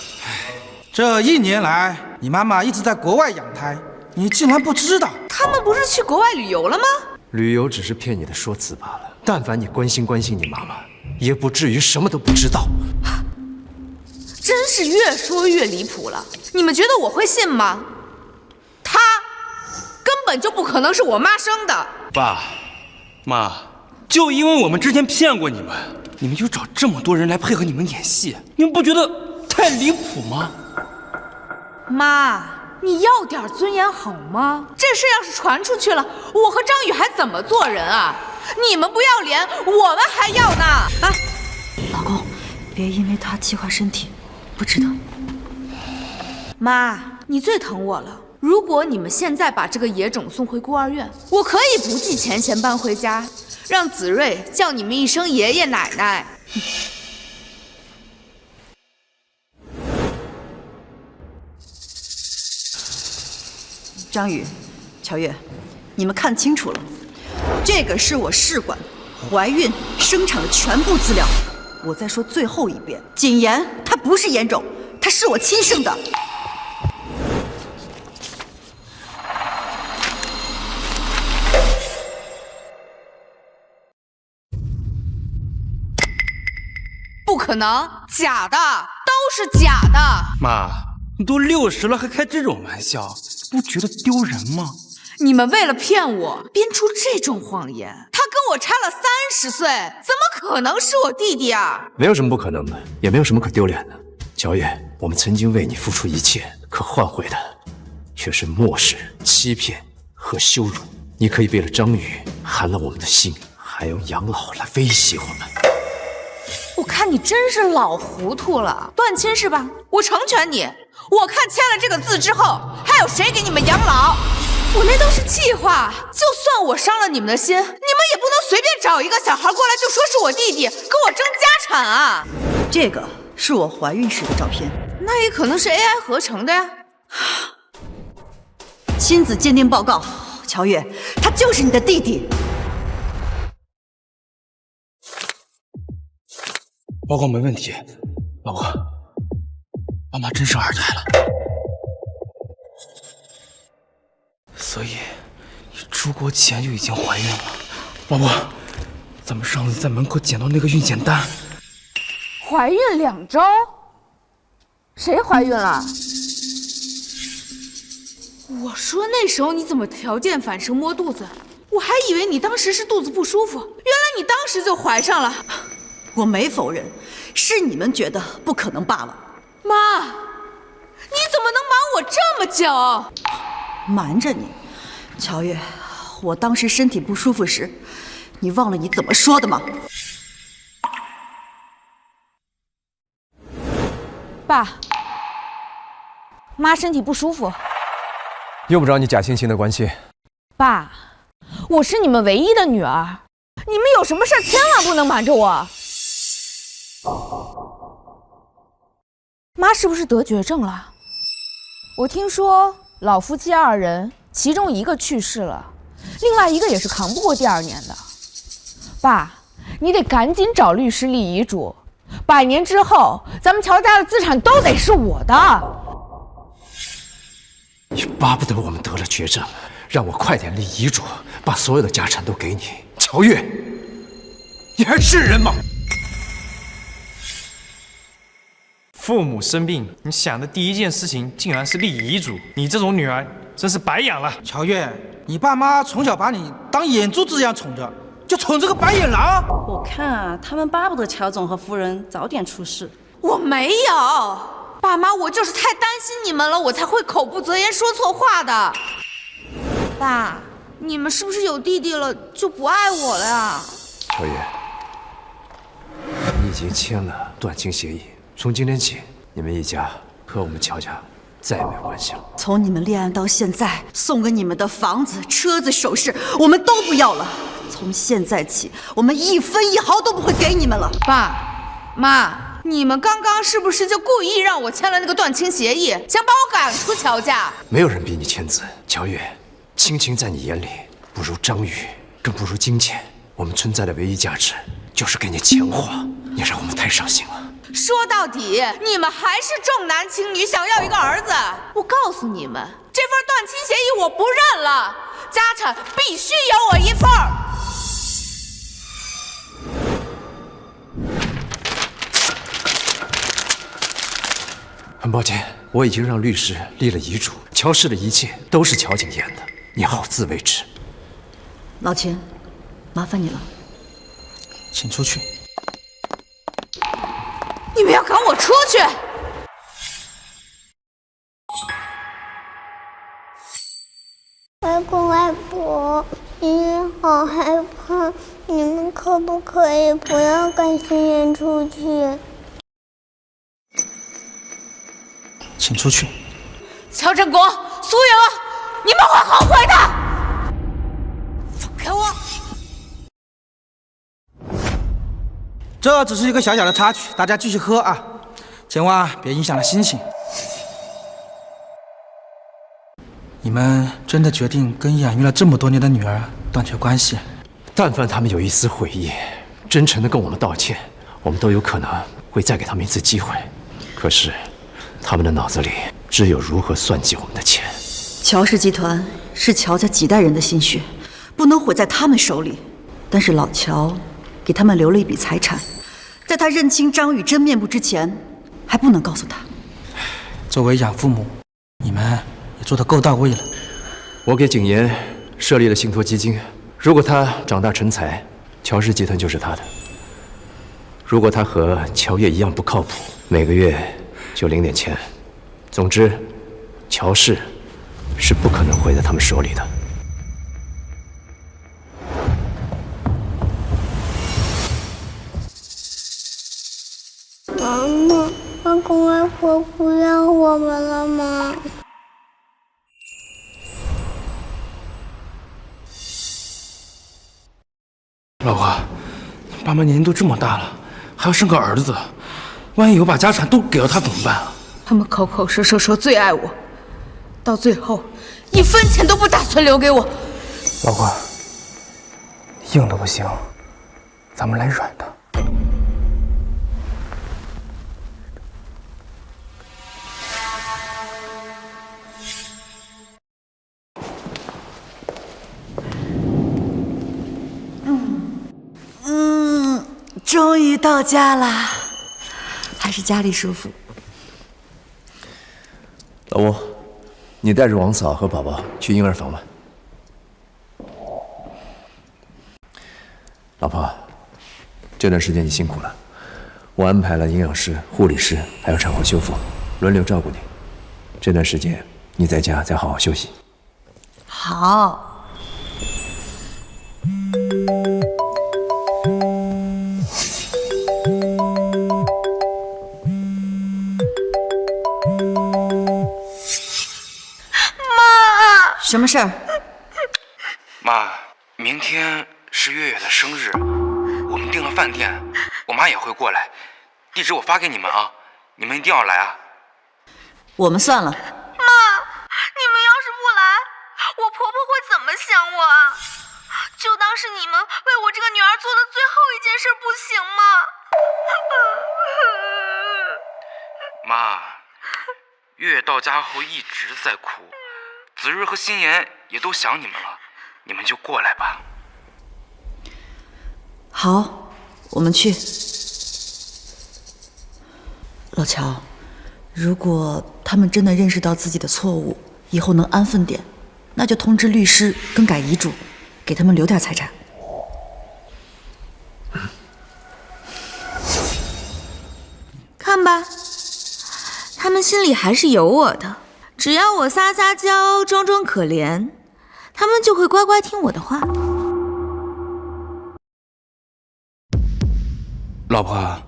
S: 这1年来，你妈妈一直在国外养胎，你竟然不知道？
G: 他们不是去国外旅游了吗？
E: 旅游只是骗你的说辞罢了。但凡你关心你妈妈，也不至于什么都不知道。
G: 真是越说越离谱了。你们觉得我会信吗？她根本就不可能是我妈生的。
K: 爸妈，就因为我们之前骗过你们，你们就找这么多人来配合你们演戏，你们不觉得太离谱吗？
G: 妈，你要点尊严好吗？这事要是传出去了，我和张宇还怎么做人啊？你们不要脸，我们还要呢！
C: 啊，老公，别因为他气坏身体，不值得。
G: 妈，你最疼我了。如果你们现在把这个野种送回孤儿院，我可以不计前嫌搬回家，让子睿叫你们一声爷爷奶奶。
C: 张宇、乔月，你们看清楚了，这个是我试管怀孕生产的全部资料。我再说最后一遍，谨言，它不是野种，它是我亲生的。
G: 不可能，假的，都是假的。
K: 妈，你都60了，还开这种玩笑，不觉得丢人吗？
G: 你们为了骗我，编出这种谎言。他跟我差了30岁，怎么可能是我弟弟啊？
E: 没有什么不可能的，也没有什么可丢脸的。乔月，我们曾经为你付出一切，可换回的却是漠视、欺骗和羞辱。你可以为了张宇寒了我们的心，还用养老来威胁我们。
G: 我看你真是老糊涂了，断亲是吧？我成全你。我看签了这个字之后，还有谁给你们养老？我那都是气话。就算我伤了你们的心，你们也不能随便找一个小孩过来就说是我弟弟，跟我争家产啊！
C: 这个是我怀孕时的照片，
G: 那也可能是 AI 合成的呀。
C: 亲子鉴定报告，乔月，他就是你的弟弟。
K: 报告没问题，老婆，爸妈真生2胎了。所以你出国前就已经怀孕了。老婆，咱们上次在门口捡到那个孕检单，
G: 怀孕2周？谁怀孕了？我说那时候你怎么条件反射摸肚子？我还以为你当时是肚子不舒服，原来你当时就怀上了。
C: 我没否认，是你们觉得不可能罢了。
G: 妈，你怎么能瞒我这么久？
C: 瞒着你，乔月，我当时身体不舒服时，你忘了你怎么说的吗？
B: 爸妈身体不舒服。
E: 用不着你假惺惺的关心。
B: 爸，我是你们唯一的女儿，你们有什么事千万不能瞒着我。妈是不是得绝症了？我听说老夫妻2人，其中1个去世了，另外1个也是扛不过第2年的。爸，你得赶紧找律师立遗嘱，100年之后，咱们乔家的资产都得是我的。
E: 你巴不得我们得了绝症，让我快点立遗嘱，把所有的家产都给你。乔月，你还是人吗？
T: 父母生病，你想的第一件事情竟然是立遗嘱，你这种女儿真是白养了。
S: 乔月，你爸妈从小把你当眼珠子一样宠着，就宠这个白眼狼。
U: 我看啊，他们巴不得乔总和夫人早点出事。
G: 我没有，爸妈，我就是太担心你们了，我才会口不择言说错话的。爸，你们是不是有弟弟了就不爱我了呀？
E: 乔月，你已经签了断亲协议，从今天起，你们一家和我们乔家再也没有关系了。
C: 从你们恋爱到现在，送给你们的房子、车子、首饰，我们都不要了。从现在起，我们1分1毫都不会给你们了。
G: 爸妈，你们刚刚是不是就故意让我签了那个断亲协议，想把我赶出乔家？
E: 没有人逼你签字，乔月，亲情在你眼里不如张宇，更不如金钱。我们存在的唯一价值就是给你钱花，你让我们太伤心了。
G: 说到底，你们还是重男轻女，想要一个儿子。我告诉你们，这份断亲协议我不认了，家产必须有我一份儿。
E: 很抱歉，我已经让律师立了遗嘱，乔氏的一切都是乔景言的，你好自为之。
A: 老钱，麻烦你了，
H: 请出去。
G: 你们要赶我出去！
R: 外公外婆，妍妍好害怕，你们可不可以不要赶心妍出去？
H: 请出去。
G: 乔振国、苏莹，你们会后悔的！放开我！
S: 这只是一个小小的插曲，大家继续喝啊，千万别影响了心情。你们真的决定跟养育了这么多年的女儿断绝关系？
E: 但凡他们有一丝悔意，真诚地跟我们道歉，我们都有可能会再给他们一次机会。可是，他们的脑子里只有如何算计我们的钱。
A: 乔氏集团是乔家几代人的心血，不能毁在他们手里。但是老乔给他们留了一笔财产，在他认清张宇真面目之前，还不能告诉他。
S: 作为养父母，你们也做得够到位了。
E: 我给景言设立了信托基金，如果他长大成才，乔氏集团就是他的；如果他和乔叶一样不靠谱，每个月就领点钱。总之，乔氏是不可能毁在他们手里的。
R: 妈妈，外公外婆不要我们了吗？
S: 老婆，爸妈年龄都这么大了，还要生个儿子，万一以后把家产都给了他怎么办啊？
G: 他们口口声声说最爱我，到最后一分钱都不打算留给我。
S: 老婆，硬的不行，咱们来软的。
A: 终于到家啦，还是家里舒服。
E: 老吴，你带着王嫂和宝宝去婴儿房吧。老婆，这段时间你辛苦了，我安排了营养师、护理师还有产后修复，轮流照顾你。这段时间你在家再好好休息。
A: 好。什么事儿？
D: 妈，明天是月月的生日，我们订了饭店，我妈也会过来，地址我发给你们啊，你们一定要来啊。
A: 我们算了。
G: 妈，你们要是不来，我婆婆会怎么想我啊？就当是你们为我这个女儿做的最后一件事，不行
D: 妈，
G: 吗？
D: 月月到家后一直在哭。子日和心妍也都想你们了，你们就过来吧。
A: 好，我们去。老乔，如果他们真的认识到自己的错误，以后能安分点，那就通知律师更改遗嘱，给他们留点财产。
G: 看吧，他们心里还是有我的。只要我撒撒娇、装装可怜，他们就会乖乖听我的话。
D: 老婆，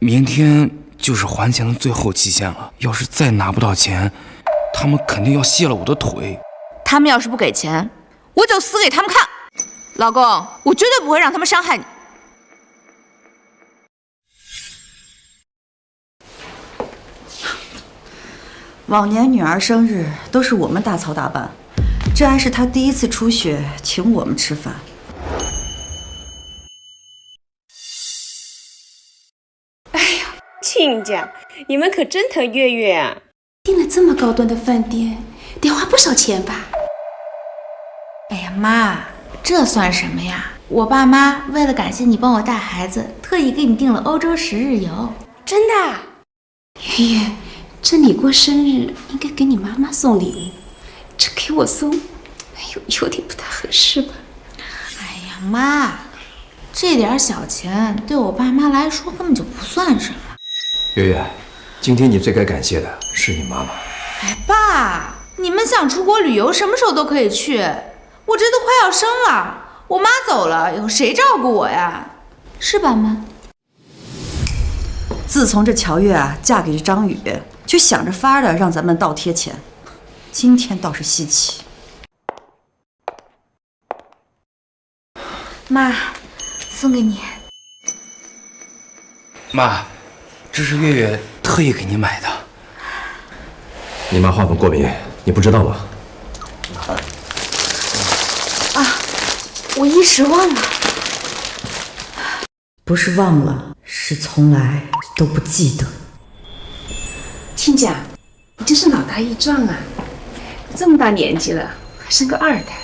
D: 明天就是还钱的最后期限了，要是再拿不到钱，他们肯定要卸了我的腿。
G: 他们要是不给钱，我就死给他们看。老公，我绝对不会让他们伤害你。
A: 往年女儿生日都是我们大操大办，这还是她第一次出血，请我们吃饭。
O: 哎呀，亲家，你们可真疼月月啊！订了这么高端的饭店，得花不少钱吧？
G: 哎呀妈，这算什么呀？我爸妈为了感谢你帮我带孩子，特意给你订了欧洲10日游。
O: 真的？月月，这你过生日应该给你妈妈送礼物，这给我送，有点不太合适吧？
G: 哎呀妈，这点小钱对我爸妈来说根本就不算什么。
E: 月月，今天你最该感谢的是你妈妈。
G: 哎，爸，你们想出国旅游，什么时候都可以去。我这都快要生了，我妈走了，以后谁照顾我呀？是吧，妈？
A: 自从这乔月啊嫁给这张宇，就想着法的让咱们倒贴钱。今天倒是稀奇。
G: 妈，送给你。
D: 妈，这是月月特意给你买的。
E: 你妈花粉过敏，你不知道吗？
G: 我一时忘了。
A: 不是忘了，是从来都不记得。
O: 亲家，你真是脑大一壮啊！这么大年纪了，还生个2胎。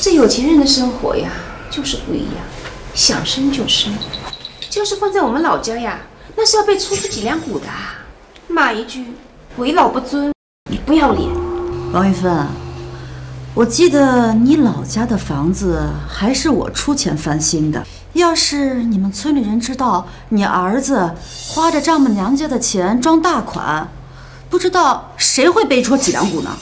O: 这有钱人的生活呀，就是不一样，想生就生。就是放在我们老家呀，那是要被出几两骨的啊！骂一句为老不尊，你不要脸。
A: 王玉芬，我记得你老家的房子还是我出钱翻新的。要是你们村里人知道你儿子花着丈母娘家的钱装大款，不知道谁会背出几两骨呢？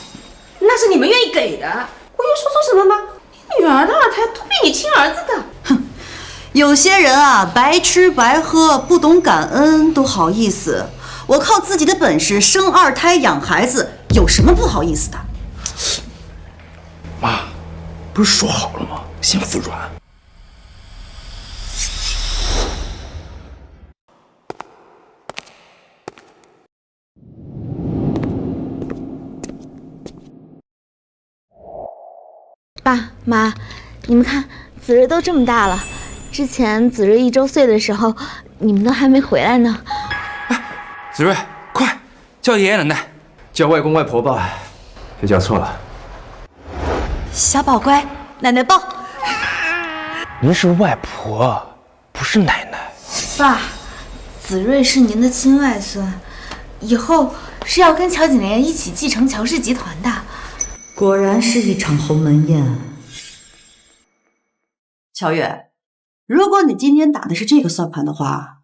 O: 那是你们愿意给的，我又说错什么吗？你女儿的2胎都比你亲儿子的。
A: 哼，有些人啊，白吃白喝，不懂感恩，都好意思。我靠自己的本事生2胎养孩子，有什么不好意思的？
K: 妈，不是说好了吗？先服软。
B: 爸妈，你们看，子睿都这么大了，之前子睿1周岁的时候，你们都还没回来呢。
K: 子睿，快叫爷爷奶奶，
E: 叫外公外婆吧，别叫错了。
C: 小宝乖，奶奶抱。
K: 您是外婆，不是奶奶。
G: 爸，子睿是您的亲外孙，以后是要跟乔景莲一起继承乔氏集团的。
A: 果然是一场鸿门宴。乔月，如果你今天打的是这个算盘的话，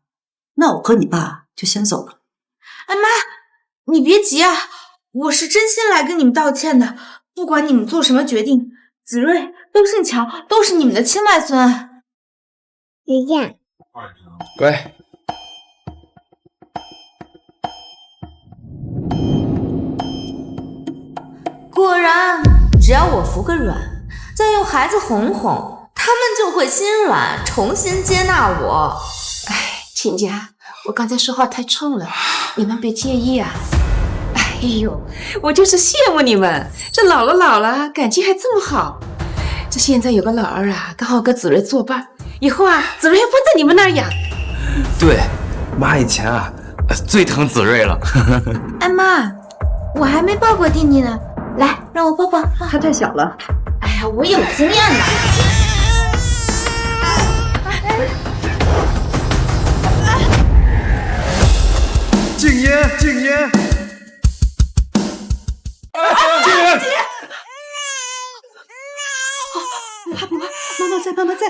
A: 那我和你爸就先走了。
G: 哎妈，你别急啊，我是真心来跟你们道歉的。不管你们做什么决定，子睿都姓乔，都是你们的亲外孙。
R: 爷爷，
D: 乖。
G: 果然，只要我服个软，再用孩子哄哄，他们就会心软，重新接纳我。
O: 哎，亲家，我刚才说话太冲了，你们别介意啊。哎呦，我就是羡慕你们，这老了，感情还这么好。这现在有个老二啊，刚好跟子睿作伴，以后啊，子睿还放在你们那儿养。
K: 对，妈以前啊，最疼子睿了。
G: 哎妈，我还没抱过弟弟呢，来，让我抱抱。
A: 他太小了。
G: 哎呀，我有经验的。
T: 禁烟，禁烟。
A: 妈妈在，妈妈在，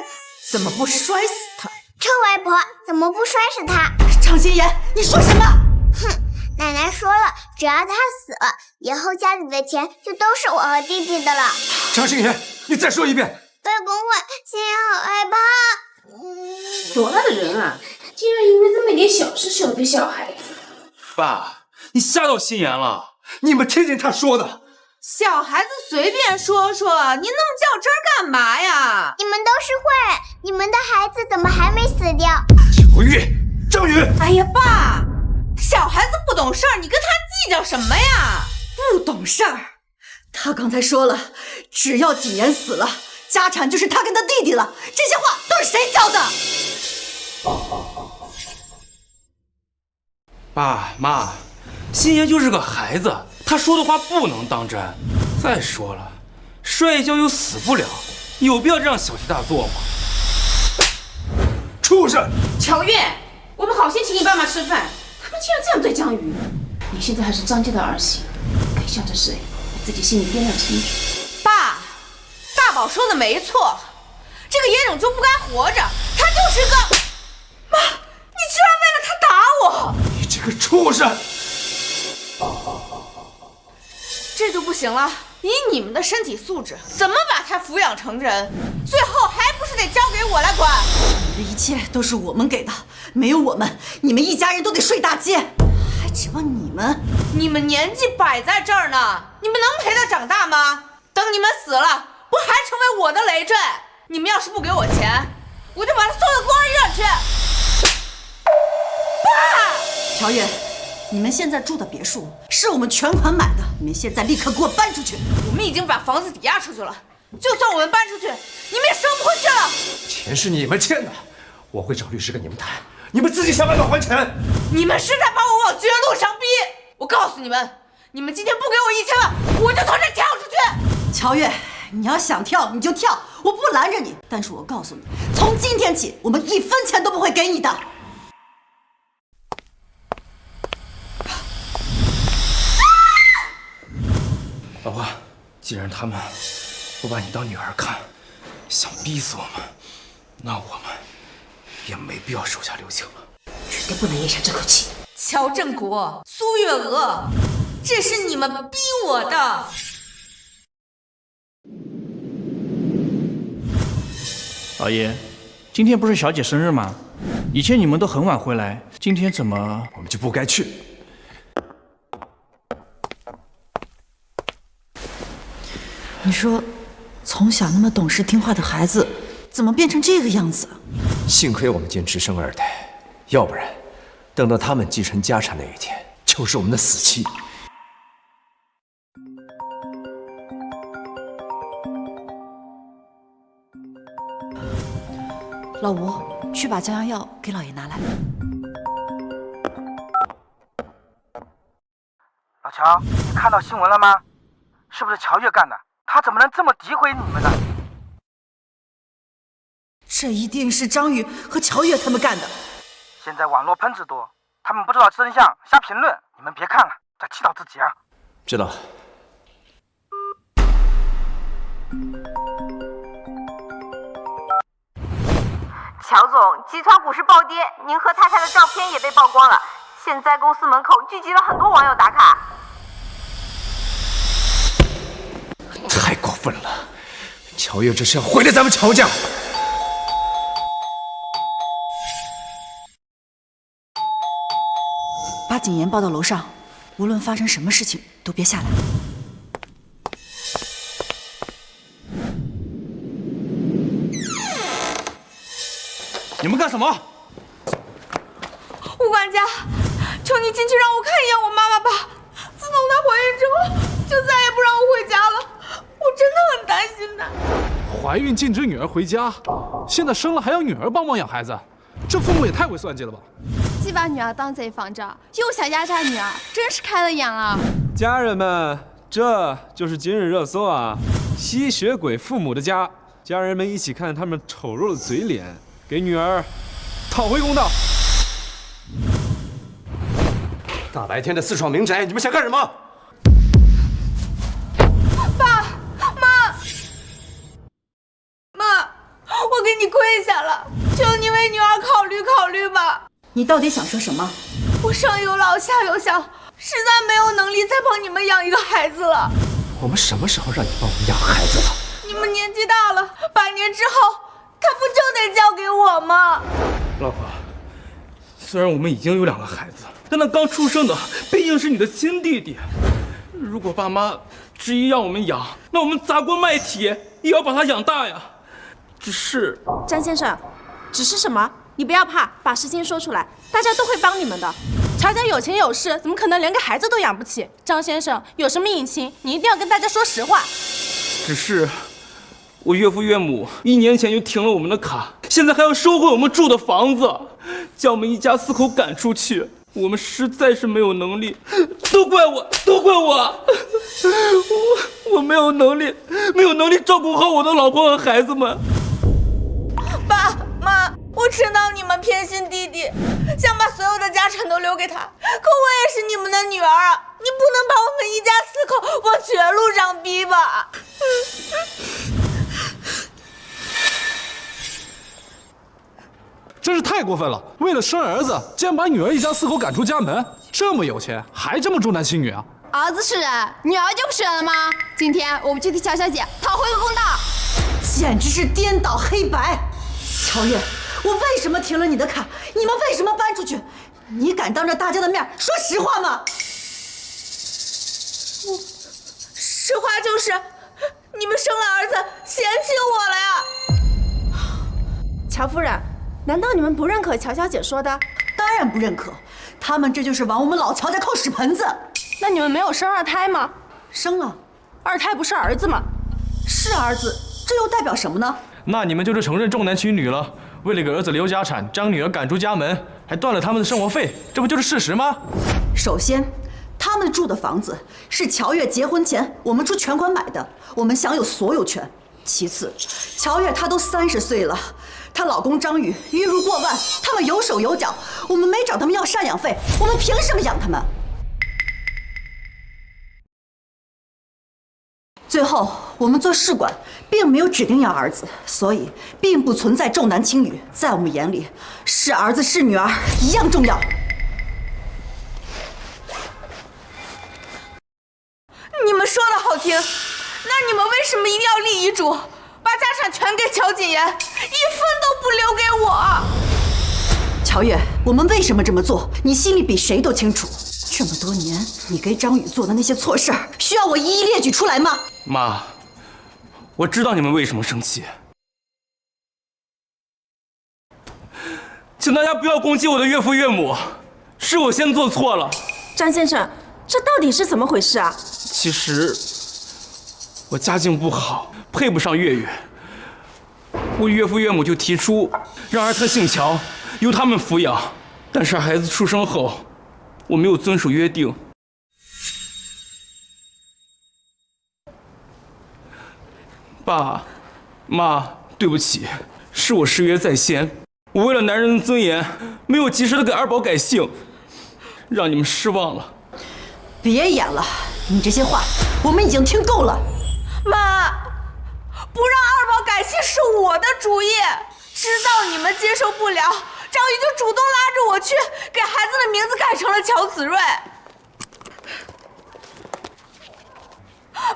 A: 怎么不摔死他？
R: 臭外婆，怎么不摔死他？
A: 张心妍，你说什么？
R: 哼，奶奶说了，只要他死了，以后家里的钱就都是我和弟弟的了。
E: 张心妍，你再说一遍。
R: 外公会，心妍好害怕。
O: 多大的人啊，竟然因为这么一点小事羞对小孩子。
K: 爸，你吓到心妍了。
E: 你们听听他说的。
G: 小孩子随便说说，您那么较真干嘛呀？
R: 你们都是坏人，你们的孩子怎么还没死掉？
E: 乔月，张宇！
G: 哎呀，爸，小孩子不
B: 不懂事儿，你跟他计较什么呀？
C: 不懂事儿，他刚才说了，只要景言死了，家产就是他跟他弟弟了。这些话都是谁教的？
D: 爸妈，心妍就是个孩子，他说的话不能当真。再说了，摔一跤又死不了，有必要这样小题大做吗？
E: 畜生！
G: 乔月，我们好心请你爸妈吃饭，他们竟然这样对江宇。你现在还是张家的儿媳，该向着谁，你自己心里掂量清楚。
B: 爸，大宝说的没错，这个野种就不该活着，他就是个……妈，你居然为了他打我！
E: 你这个畜生！
B: 这就不行了，以你们的身体素质，怎么把他抚养成人？最后还不是得交给我来管？
C: 这一切都是我们给的，没有我们，你们一家人都得睡大街，还指望你们？
B: 你们年纪摆在这儿呢，你们能陪他长大吗？等你们死了，不还成为我的累赘？你们要是不给我钱，我就把他送到孤儿院去。爸，
C: 乔月，你们现在住的别墅是我们全款买的，你们现在立刻给我搬出去！
B: 我们已经把房子抵押出去了，就算我们搬出去，你们也生不回去了。
E: 钱是你们欠的，我会找律师跟你们谈，你们自己想办法还钱。
B: 你们是在把我往绝路上逼！我告诉你们，你们今天不给我1000万，我就从这跳出去！
C: 乔月，你要想跳你就跳，我不拦着你，但是我告诉你，从今天起，我们1分钱都不会给你的。
D: 老婆，既然他们不把你当女儿看，想逼死我们，那我们也没必要手下留情了。
G: 绝对不能咽下这口气。
B: 乔振国、苏月娥，这是你们逼我的。
M: 老爷，今天不是小姐生日吗？以前你们都很晚回来，今天怎么……
E: 我们就不该去。
C: 你说，从小那么懂事听话的孩子，怎么变成这个样子？
E: 幸亏我们坚持生2胎，要不然，等到他们继承家产那一天，就是我们的死期。
C: 老吴，去把降压药给老爷拿来。
S: 老乔，你看到新闻了吗？是不是乔月干的？他怎么能这么诋毁你们呢？
C: 这一定是张宇和乔月他们干的。
S: 现在网络喷子多，他们不知道真相，瞎评论，你们别看了，再气到自己啊！
E: 知道。
I: 乔总，集团股市暴跌，您和太太的照片也被曝光了，现在公司门口聚集了很多网友打卡。
E: 太过分了，乔月这是要毁了咱们乔家。
C: 把景言抱到楼上，无论发生什么事情都别下来。
M: 你们干什么？
B: 吴管家，求你进去让我看一眼我妈妈吧。自从她怀孕之后，就再也不让我回家了，我真的很担心她。
V: 怀孕禁止女儿回家，现在生了还要女儿帮忙养孩子，这父母也太会算计了吧！
W: 既把女儿当贼放着，又想压榨女儿，真是开了眼了。
X: 家人们，这就是今日热搜啊！吸血鬼父母的家，家人们一起看他们丑陋的嘴脸，给女儿讨回公道。
E: 大白天的私闯民宅，你们想干什么？
B: 爸妈，我给你跪下了，求你为女儿考虑考虑吧。
C: 你到底想说什么？
B: 我上有老下有小，实在没有能力再帮你们养一个孩子了。
E: 我们什么时候让你帮我们养孩子了？
B: 你们年纪大了，100年之后，他不就得交给我吗？
D: 老婆，虽然我们已经有2个孩子，但那刚出生的毕竟是你的亲弟弟。如果爸妈执意让我们养，那我们砸锅卖铁也要把他养大呀。只是
U: 张先生，只是什么？你不要怕，把实情说出来，大家都会帮你们的。乔家有钱有势，怎么可能连个孩子都养不起？张先生，有什么隐情，你一定要跟大家说实话。
K: 只是我岳父岳母1年前就停了我们的卡，现在还要收回我们住的房子，将我们一家4口赶出去。我们实在是没有能力，都怪我，我没有能力照顾好我的老婆和孩子们。
B: 爸妈，我知道你们偏心弟弟，想把所有的家产都留给他，可我也是你们的女儿啊！你不能把我们一家4口往绝路上逼吧？
V: 真是太过分了！为了生儿子，竟然把女儿一家4口赶出家门，这么有钱，还这么重男轻女啊！
W: 儿子是人，女儿就不是人了吗？今天我们就替乔小姐讨回个公道。
A: 简直是颠倒黑白！乔月，我为什么停了你的卡？你们为什么搬出去？你敢当着大家的面说实话吗？
B: 实话就是，你们生了儿子嫌弃我了呀！
U: 乔夫人，难道你们不认可乔小姐说的？
A: 当然不认可，他们这就是往我们老乔家扣屎盆子。
U: 那你们没有生2胎吗？
A: 生了
U: ，2胎不是儿子吗？
A: 是儿子，这又代表什么呢？
T: 那你们就是承认重男轻女了，为了给儿子留家产，将女儿赶出家门，还断了他们的生活费，这不就是事实吗？
A: 首先，他们住的房子是乔月结婚前我们出全款买的，我们享有所有权。其次，乔月她都30岁了，她老公张宇月入过万，他们有手有脚，我们没找他们要赡养费，我们凭什么养他们？最后，我们做试管，并没有指定要儿子，所以并不存在重男轻女。在我们眼里，是儿子是女儿一样重要。
B: 你们说的好听，那你们为什么一定要立遗嘱，把家产全给乔锦言，1分都不留给我？
A: 乔月，我们为什么这么做，你心里比谁都清楚。这么多年，你跟张宇做的那些错事儿，需要我一一列举出来吗？
K: 妈，我知道你们为什么生气，请大家不要攻击我的岳父岳母，是我先做错了。
U: 张先生，这到底是怎么回事啊？
K: 其实我家境不好，配不上月月，我岳父岳母就提出让儿他姓乔，由他们抚养，但是孩子出生后，我没有遵守约定。爸妈，对不起，是我失约在先，我为了男人的尊严，没有及时的给二宝改姓，让你们失望了。
A: 别演了，你这些话我们已经听够了。
B: 妈，不让二宝改姓是我的主意，知道你们接受不了，张宇就主动拉着我去给孩子的名字改成了乔子睿。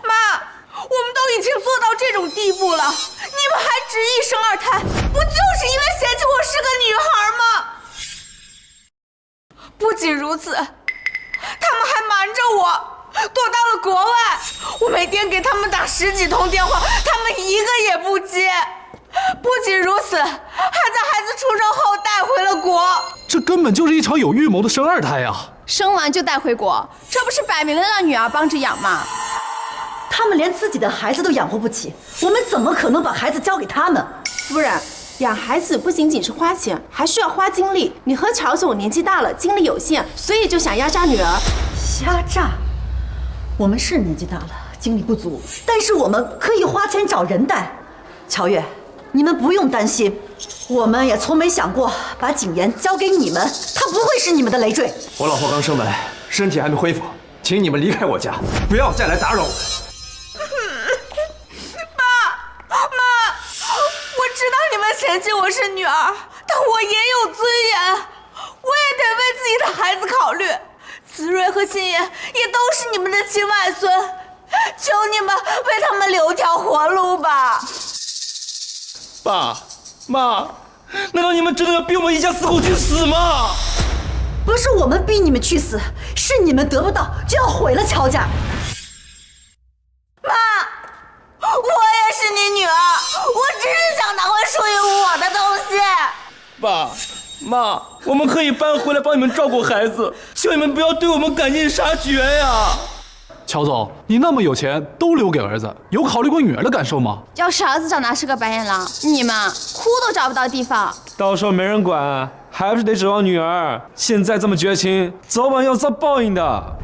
B: 妈，我们都已经做到这种地步了，你们还执意生2胎，不就是因为嫌弃我是个女孩吗？不仅如此，他们还瞒着我躲到了国外，我每天给他们打10几通电话，他们一个也不接。不仅如此，还在孩子出生后带回了国。
V: 这根本就是一场有预谋的生2胎呀！
W: 生完就带回国，这不是摆明了让女儿帮着养吗？
A: 他们连自己的孩子都养活不起，我们怎么可能把孩子交给他们？
U: 夫人，养孩子不仅仅是花钱，还需要花精力。你和乔总年纪大了，精力有限，所以就想压榨女儿。
A: 压榨？我们是年纪大了，精力不足，但是我们可以花钱找人带。乔月，你们不用担心，我们也从没想过把景言交给你们，他不会是你们的累赘。
E: 我老婆刚生完，身体还没恢复，请你们离开我家，不要再来打扰我。
B: 妈，我知道你们嫌弃我是女儿，但我也有尊严，我也得为自己的孩子考虑。子睿和心言也都是你们的亲外孙，求你们为他们留条活路吧。
K: 爸妈，难道你们真的要逼我们一家4口去死吗？
A: 不是我们逼你们去死，是你们得不到就要毁了乔家。
B: 妈，我也是你女儿，我只是想拿回属于我的东西。
K: 爸妈，我们可以搬回来帮你们照顾孩子，求你们不要对我们赶尽杀绝呀！
V: 乔总，你那么有钱，都留给儿子，有考虑过女儿的感受吗？
W: 要是儿子长大是个白眼狼，你们哭都找不到地方。
X: 到时候没人管，还不是得指望女儿？现在这么绝情，早晚要遭报应的。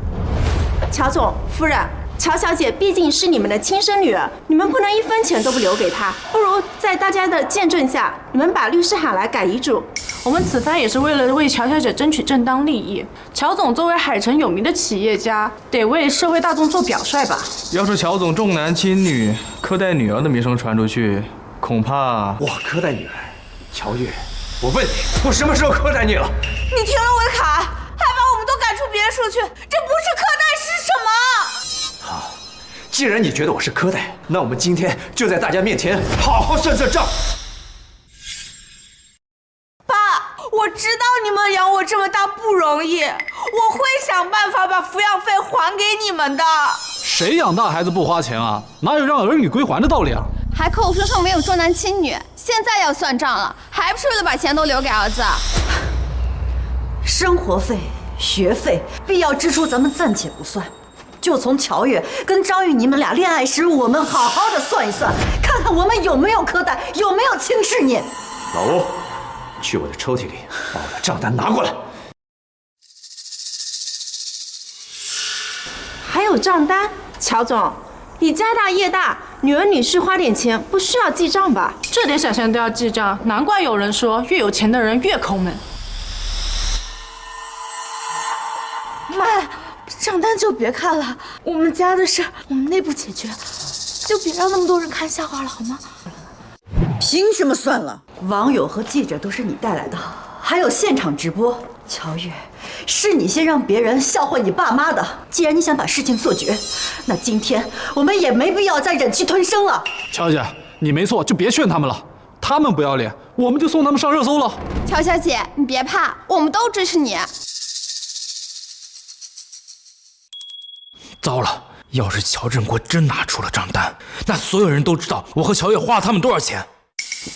U: 乔总、夫人，乔小姐毕竟是你们的亲生女儿，你们不能1分钱都不留给她。不如在大家的见证下，你们把律师喊来改遗嘱。
G: 我们此番也是为了为乔小姐争取正当利益。乔总作为海城有名的企业家，得为社会大众做表率吧。
T: 要是乔总重男轻女、苛待女儿的名声传出去，恐怕
E: 我苛待女儿？乔月，我问你，我什么时候苛待你了？
B: 你停了我的卡，还把我们都赶出别墅去，这不是苛待是什么？
E: 好，既然你觉得我是苛待，那我们今天就在大家面前好好算算账。
B: 我知道你们养我这么大不容易，我会想办法把抚养费还给你们的。
V: 谁养大孩子不花钱啊？哪有让儿女归还的道理啊？
W: 还口口声声没有重男轻女，现在要算账了，还不是为了把钱都留给儿子？
A: 生活费、学费、必要支出咱们暂且不算，就从乔月跟张玉你们俩恋爱时，我们好好的算一算，看看我们有没有苛待，有没有轻视你。
E: 老吴，去我的抽屉里把我的账单拿过来。
U: 还有账单，乔总，你家大业大，女儿女婿花点钱不需要记账吧？
G: 这点小钱都要记账，难怪有人说越有钱的人越抠门。
B: 妈，账单就别看了，我们家的事我们内部解决，就别让那么多人看笑话了，好吗？
A: 凭什么算了？网友和记者都是你带来的，还有现场直播。乔月，是你先让别人笑话你爸妈的。既然你想把事情做绝，那今天我们也没必要再忍气吞声了。
V: 乔姐，你没错，就别劝他们了。他们不要脸，我们就送他们上热搜了。
W: 乔小姐，你别怕，我们都支持你。
K: 糟了，要是乔振国真拿出了账单，那所有人都知道我和乔月花了他们多少钱。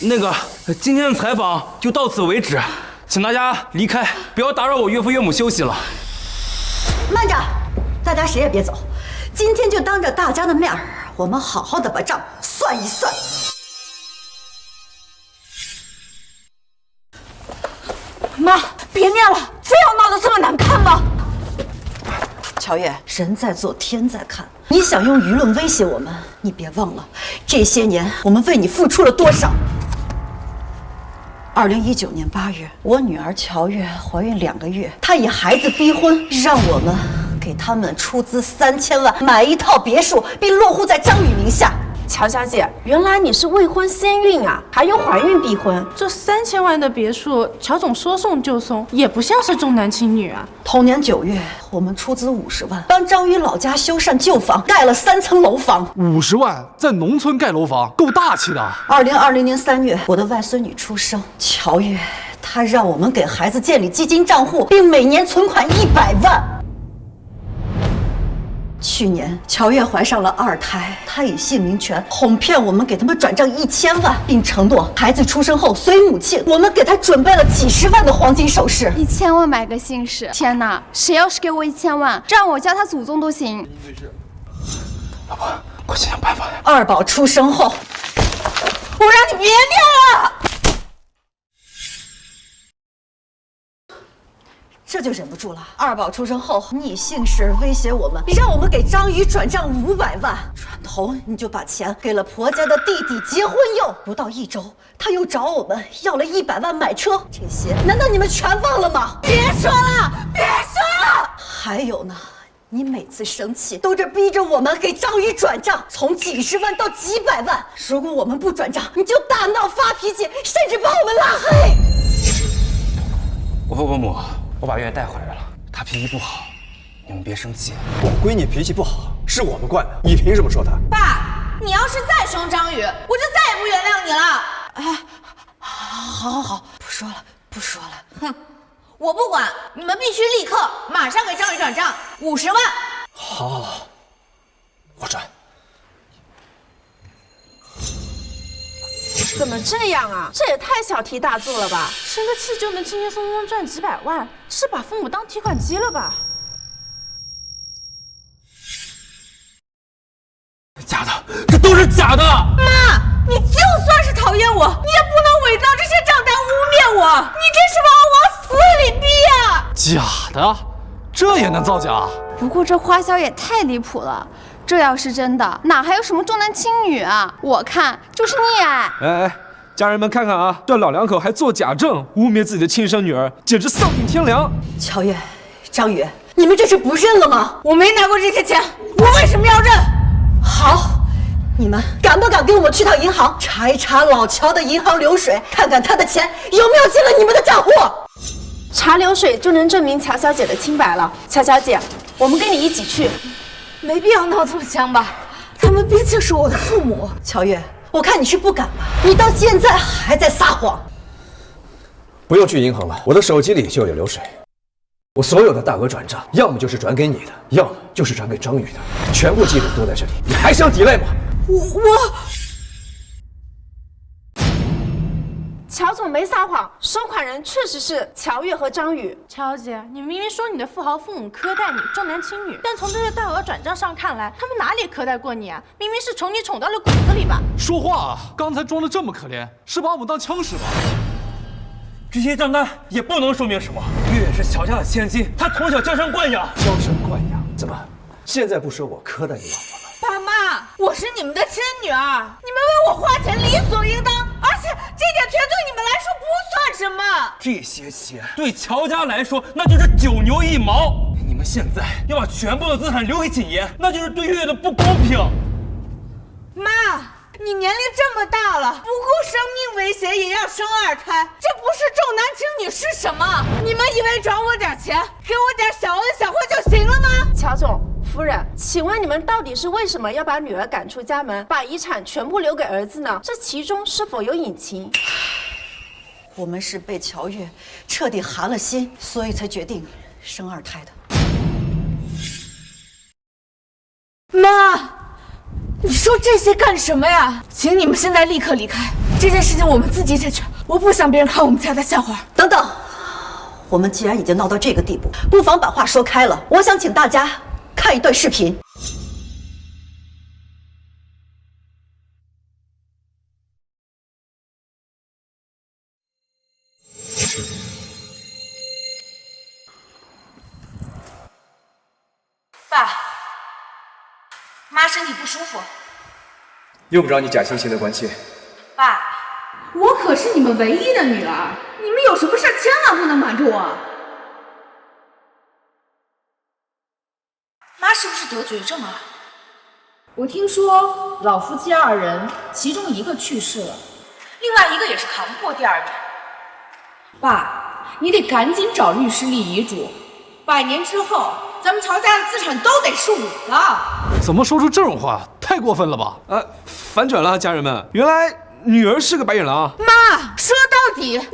K: 那个，今天的采访就到此为止，请大家离开，不要打扰我岳父岳母休息了。
A: 慢着，大家谁也别走，今天就当着大家的面儿，我们好好的把账算一算。
B: 妈，别念了，非要闹得这么难看吗？
A: 乔月，人在做天在看，你想用舆论威胁我们，你别忘了这些年我们为你付出了多少。2019年8月，我女儿乔月怀孕2个月，她以孩子逼婚，让我们给他们出资3000万买一套别墅，并落户在张宇名下。
U: 乔小姐，原来你是未婚先孕啊，还用怀孕逼婚？
G: 这3000万的别墅，乔总说送就送，也不像是重男轻女啊。
A: 同年9月，我们出资50万，帮张宇老家修缮旧房，盖了3层楼房。
V: 50万在农村盖楼房，够大气的。
A: 2020年3月，我的外孙女出生，乔月她让我们给孩子建立基金账户，并每年存款100万。去年，乔月怀上了2胎，她以姓名权哄骗我们给他们转账1000万，并承诺孩子出生后随母亲。我们给她准备了几10万的黄金首饰
W: ，1000万买个姓氏。天哪，谁要是给我1000万，让我叫他祖宗都行。
K: 老婆，快想想办法呀！
A: 二宝出生后，
B: 我让你别念了。
A: 这就忍不住了。二宝出生后，你以姓氏威胁我们，让我们给张宇转账500万，转头你就把钱给了婆家的弟弟结婚用。不到1周，他又找我们要了100万买车，这些难道你们全忘了吗？
B: 别说了，别说了。
A: 还有呢，你每次生气都是逼着我们给张宇转账，从几10万到几百万。如果我们不转账，你就大闹发脾气，甚至把我们拉黑。
K: 伯父伯母，我把月月带回来了，她脾气不好，你们别生气。
E: 我闺女脾气不好，是我们惯的，你凭什么说她？
B: 爸，你要是再凶张宇，我就再也不原谅你了。
A: 哎，好，不说了，不说了。
B: 哼，我不管，你们必须立刻马上给张宇转账50万。
E: 好，我转。
U: 怎么这样啊？这也太小题大做了吧！生个气就能轻轻松松赚几百万，是把父母当提款机了吧？
K: 假的，这都是假的！
B: 妈，你就算是讨厌我，你也不能伪造这些账单污蔑我！你这是把我往死里逼啊！
V: 假的，这也能造假？
W: 不过这花销也太离谱了，这要是真的，哪还有什么重男轻女啊？我看就是溺爱。
X: 哎，家人们看看啊，这老两口还做假证，污蔑自己的亲生女儿，简直丧尽天良！
A: 乔月、张宇，你们这是不认了吗？
B: 我没拿过这些钱，我为什么要认？
A: 好，你们敢不敢跟我们去趟银行查一查老乔的银行流水，看看他的钱有没有进了你们的账户？
U: 查流水就能证明乔小姐的清白了。乔小姐，我们跟你一起去。
B: 没必要闹这么僵吧？他们毕竟是我的父母。
A: 乔月，我看你是不敢吧？你到现在还在撒谎。
E: 不用去银行了，我的手机里就有流水。我所有的大额转账，要么就是转给你的，要么就是转给张宇的，全部记录都在这里。你还想抵赖吗？
U: 我乔总没撒谎，收款人确实是乔月和张宇。
G: 乔姐，你明明说你的富豪父母苛待你，重男轻女，但从这些大额转账上看来，他们哪里苛待过你啊？明明是宠你宠到了骨子里吧？
V: 说话啊！刚才装的这么可怜，是把我们当枪使吧？
K: 这些账单也不能说明什么。月月是乔家的千金，她从小娇生惯养。
E: 娇生惯养？怎么，现在不说我苛待你老婆了？
B: 爸妈，我是你们的亲女儿，你们为我花钱理所应当，而且这点钱对你们来说不算什么。
K: 这些钱对乔家来说那就是九牛一毛。你们现在要把全部的资产留给锦言，那就是对月月的不公平。
B: 妈，你年龄这么大了，不顾生命危险也要生二胎，这不是重男轻女是什么？你们以为转我点钱，给我点小恩小惠就行了吗？
U: 乔总夫人，请问你们到底是为什么要把女儿赶出家门，把遗产全部留给儿子呢？这其中是否有隐情？
A: 我们是被乔月彻底寒了心，所以才决定生二胎的。
B: 妈，你说这些干什么呀？请你们现在立刻离开，这件事情我们自己解决，我不想别人看我们家的笑话。
A: 等等，我们既然已经闹到这个地步，不妨把话说开了。我想请大家看一段视频。
B: 爸妈身体不舒服。
E: 用不着你假惺惺的关心。
B: 爸，我可是你们唯一的女儿，你们有什么事千万不能瞒着我。
J: 妈是不是得绝症啊？我听说老夫妻二人，其中一个去世了，另外一个也是扛不过第二年。爸，你得赶紧找律师立遗嘱，100年之后，咱们乔家的资产都得是我的。
V: 怎么说出这种话？太过分了吧！
X: 反转了，家人们，原来女儿是个白眼狼。
B: 妈，说到底，你们不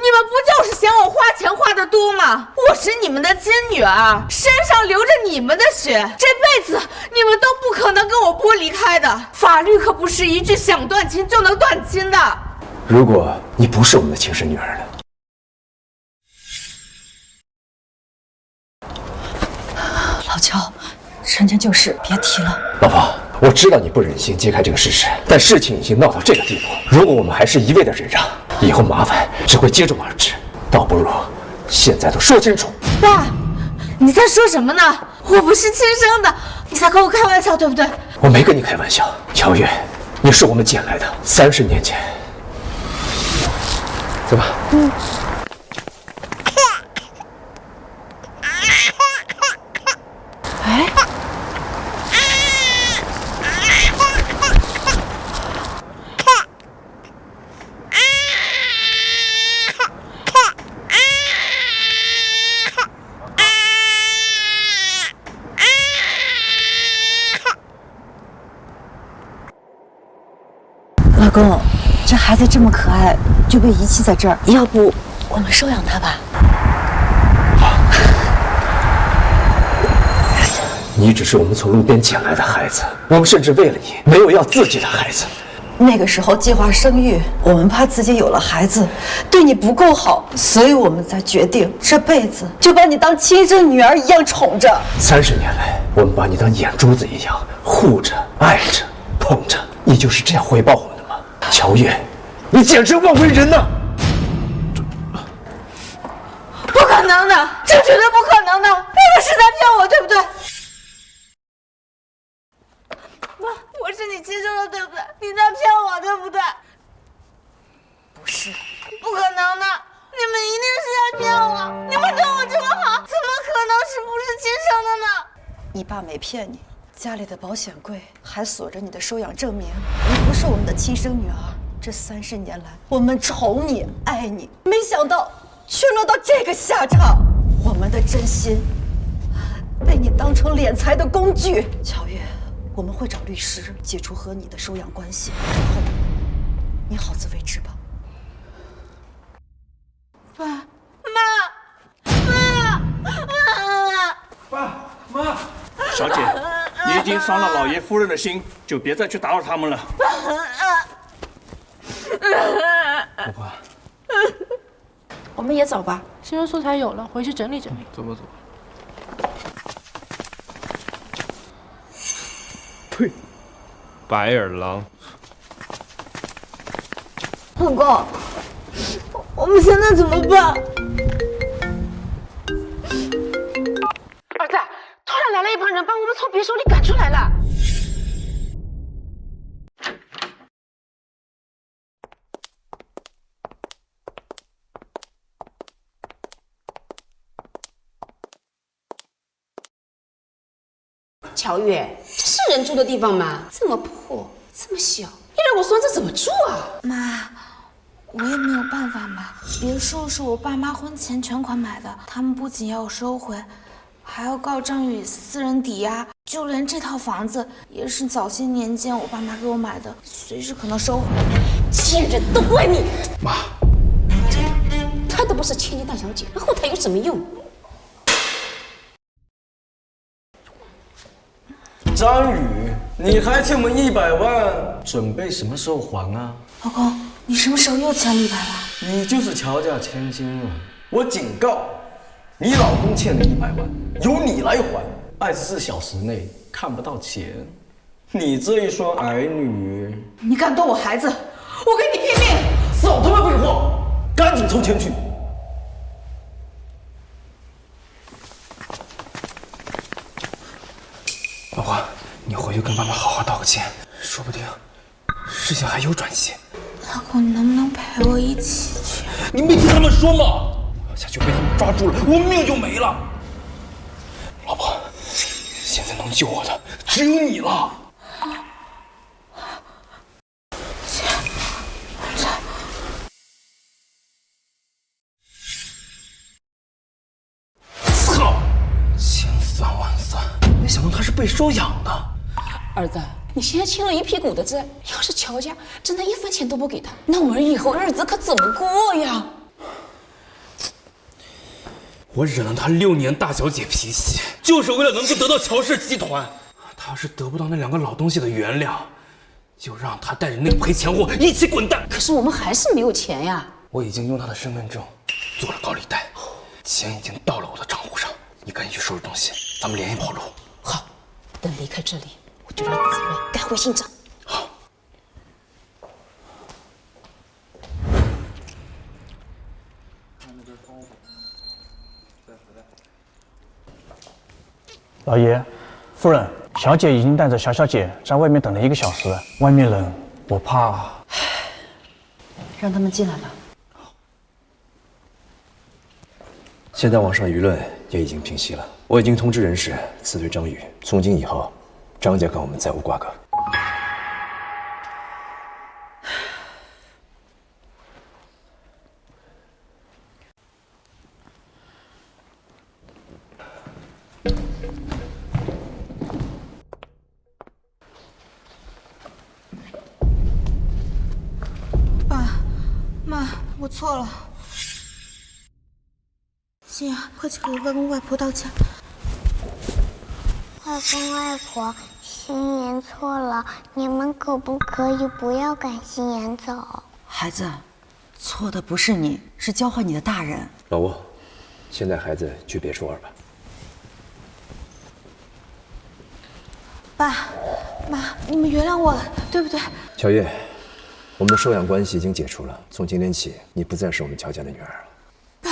B: 就是嫌我花钱花得多吗？我是你们的亲女儿，身上流着你们的血，这辈子你们都不可能跟我剥离开的。法律可不是一句想断亲就能断亲的。
E: 如果你不是我们的亲生女儿呢？
A: 老乔，人家就是，别提了。
E: 老婆，我知道你不忍心揭开这个事实，但事情已经闹到这个地步，如果我们还是一味的忍让，以后麻烦只会接踵而至，倒不如现在都说清楚。
B: 爸，你在说什么呢？我不是亲生的，你在跟我开玩笑对不对？
E: 我没跟你开玩笑，乔月，你是我们捡来的，30年前。走吧。
A: 老公，这孩子这么可爱，就被遗弃在这儿，要不我们收养他吧？
E: 你只是我们从路边捡来的孩子，我们甚至为了你没有要自己的孩子。
C: 那个时候计划生育，我们怕自己有了孩子对你不够好，所以我们才决定这辈子就把你当亲生女儿一样宠着。
E: 30年来，我们把你当眼珠子一样护着、爱着、捧着，你就是这样回报我们的吗？乔越，你简直妄为人呐！
C: 不可能的，这绝对不可能的！你们是在骗我，对不对？妈，我是你亲生的，对不对？你在骗我，对不对？不是，不可能的！你们一定是在骗我！你们对我这么好，怎么可能是不是亲生的呢？你爸没骗你，家里的保险柜还锁着你的收养证明，你不是我们的亲生女儿。这30年来，我们宠你、爱你，没想到却落到这个下场。我们的真心被你当成敛财的工具。乔越，我们会找律师解除和你的收养关系，以后你好自为之吧。爸
M: 妈，小姐，你已经伤了老爷夫人的心，就别再去打扰他们了。
T: 老婆，
O: 我们也走吧，新闻素材有了，回去整理整理。
X: 走吧走吧。呸！白眼狼。
C: 老公，我们现在怎么办？
O: 儿子，突然来了一帮人，把我们从别墅里赶出来了。乔越，这是人住的地方吗？这么破，这么小，你让我孙子怎么住啊？
G: 妈，我也没有办法嘛。别墅是我爸妈婚前全款买的，他们不仅要我收回，还要告张宇私人抵押。就连这套房子也是早些年间我爸妈给我买的，随时可能收回来。
O: 贱人，都怪你！
T: 妈，
O: 她都不是千金大小姐，然后她有什么用？
N: 张宇，你还欠我们100万，准备什么时候还啊？
G: 老公，你什么时候又欠了100万？
N: 你就是乔家千金啊！我警告你，老公欠的100万由你来还，24小时内看不到钱，你这一双儿女，
J: 你敢动我孩子，我跟你拼命！
N: 少他妈废话，赶紧筹钱去！
D: 老婆，你回去跟爸妈好好道个歉，说不定事情还有转机。
G: 老公，你能不能陪我一起去？
K: 你没听他们说吗？我下去被他们抓住了，我命就没了。老婆，现在能救我的只有你了。操！千算万算，没想到他是被收养的。
O: 儿子，你现在欠了一屁股的债，要是乔家真的1分钱都不给他，那我们以后日子可怎么过呀？
K: 我忍了他6年大小姐脾气，就是为了能够得到乔氏集团。他要是得不到那2个老东西的原谅，就让他带着那个赔钱货一起滚蛋。
O: 可是我们还是没有钱呀。
K: 我已经用他的身份证做了高利贷，钱已经到了我的账户上。你赶紧去收拾东西，咱们连夜跑路。
O: 好，等离开这里，我就让子睿改回姓张。
K: 好。
M: 老爷，夫人，小姐已经带着小小姐在外面等了1个小时，外面冷，我怕。
C: 让他们进来吧。
E: 现在网上舆论也已经平息了，我已经通知人事辞退张宇，从今以后，张家跟我们再无瓜葛。
G: 爸妈，我错了。心儿，快去给外公外婆道歉。
R: 外公外婆，心妍错了，你们可不可以不要赶心妍走？
C: 孩子，错的不是你，是教坏你的大人。
E: 老吴，先带孩子去别墅2吧。
G: 爸妈，你们原谅我了，对不对？
E: 乔月，我们的收养关系已经解除了，从今天起，你不再是我们乔家的女儿了。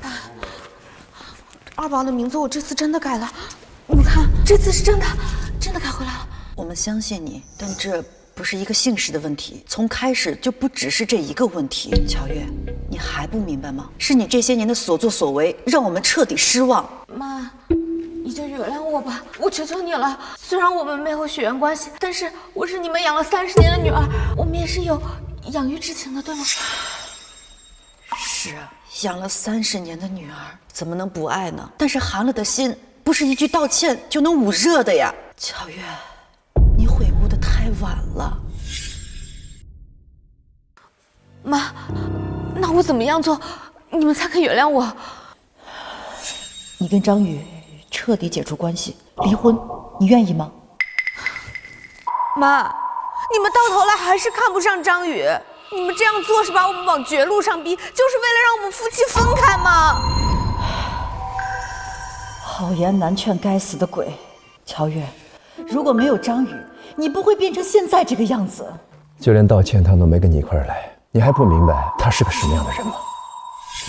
G: 爸，二宝的名字我这次真的改了，你看，这次是真的改回来了。
C: 我们相信你，但这不是一个姓氏的问题，从开始就不只是这一个问题。乔月，你还不明白吗？是你这些年的所作所为，让我们彻底失望。
G: 妈，你就原谅我吧，我求求你了。虽然我们没有血缘关系，但是我是你们养了30年的女儿，我们也是有养育之情的，对吗？
C: 是啊，养了30年的女儿，怎么能不爱呢？但是寒了的心，不是一句道歉就能捂热的呀。乔月，你悔悟的太晚了。
G: 妈，那我怎么样做，你们才肯原谅我？
C: 你跟张宇彻底解除关系，离婚，你愿意吗？
G: 妈，你们到头来还是看不上张宇，你们这样做是把我们往绝路上逼，就是为了让我们夫妻分开吗？
C: 好言难劝该死的鬼。乔月，如果没有张宇，你不会变成现在这个样子。
E: 就连道歉他都没跟你一块来，你还不明白他是个什么样的人吗？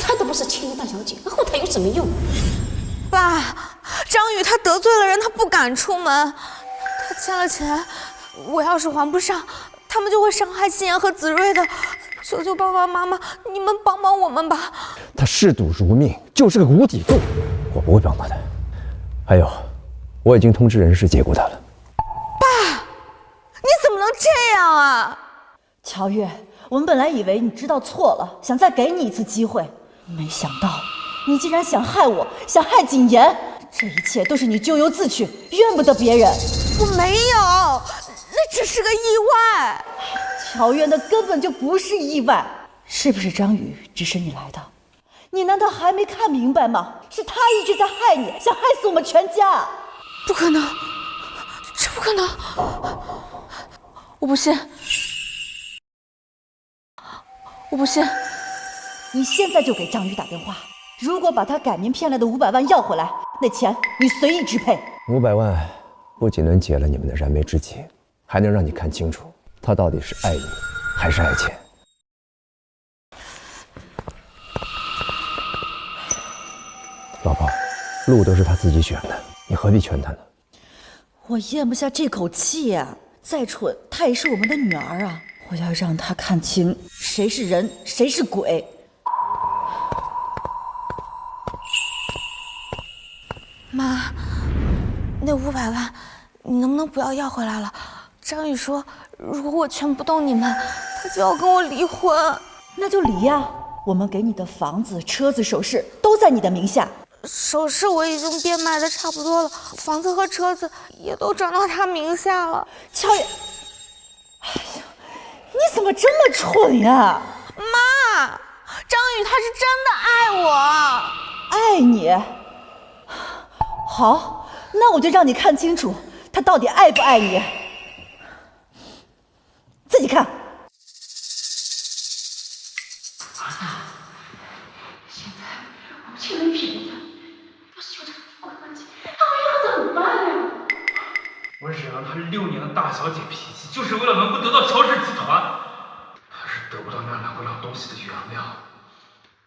O: 他都不是千金大小姐，后台有什么用？
G: 爸，张宇他得罪了人，他不敢出门，他欠了钱，我要是还不上，他们就会伤害心妍和子睿的。求求爸爸妈妈，你们帮帮我们吧。
E: 他嗜赌如命，就是个无底洞，我不会帮他的。还有，我已经通知人事解雇他了。
G: 爸，你怎么能这样啊？
C: 乔月，我们本来以为你知道错了，想再给你一次机会，没想到你竟然想害我，想害谨言。这一切都是你咎由自取，怨不得别人。
G: 我没有，那只是个意外。
C: 乔月，那根本就不是意外，是不是张宇指使你来的？你难道还没看明白吗？是他一直在害你，想害死我们全家。
G: 不可能，这不可能，我不信，我不信。
C: 你现在就给张宇打电话，如果把他改名骗来的500万要回来，那钱你随意支配。
E: 500万不仅能解了你们的燃眉之急，还能让你看清楚他到底是爱你还是爱钱。老婆，路都是他自己选的，你何必劝他呢？
C: 我咽不下这口气呀！再蠢，她也是我们的女儿啊！我要让她看清谁是人，谁是鬼。
G: 妈，那500万，你能不能不要回来了？张宇说，如果我劝不动你们，他就要跟我离婚。
C: 那就离呀！我们给你的房子、车子、首饰都在你的名下。
G: 首饰我已经变卖的差不多了，房子和车子也都转到他名下了。
C: 乔也，哎呀，你怎么这么蠢呀？
G: 妈，张宇他是真的爱我，
C: 爱你。好，那我就让你看清楚他到底爱不爱你。自己看。
O: 儿子，现在我们欠了一屁股债，要是有这个关系，那我以后怎么办呀？
K: 我忍了她6年的大小姐脾气，就是为了能够得到乔氏集团。她是得不到那2个老东西的原谅，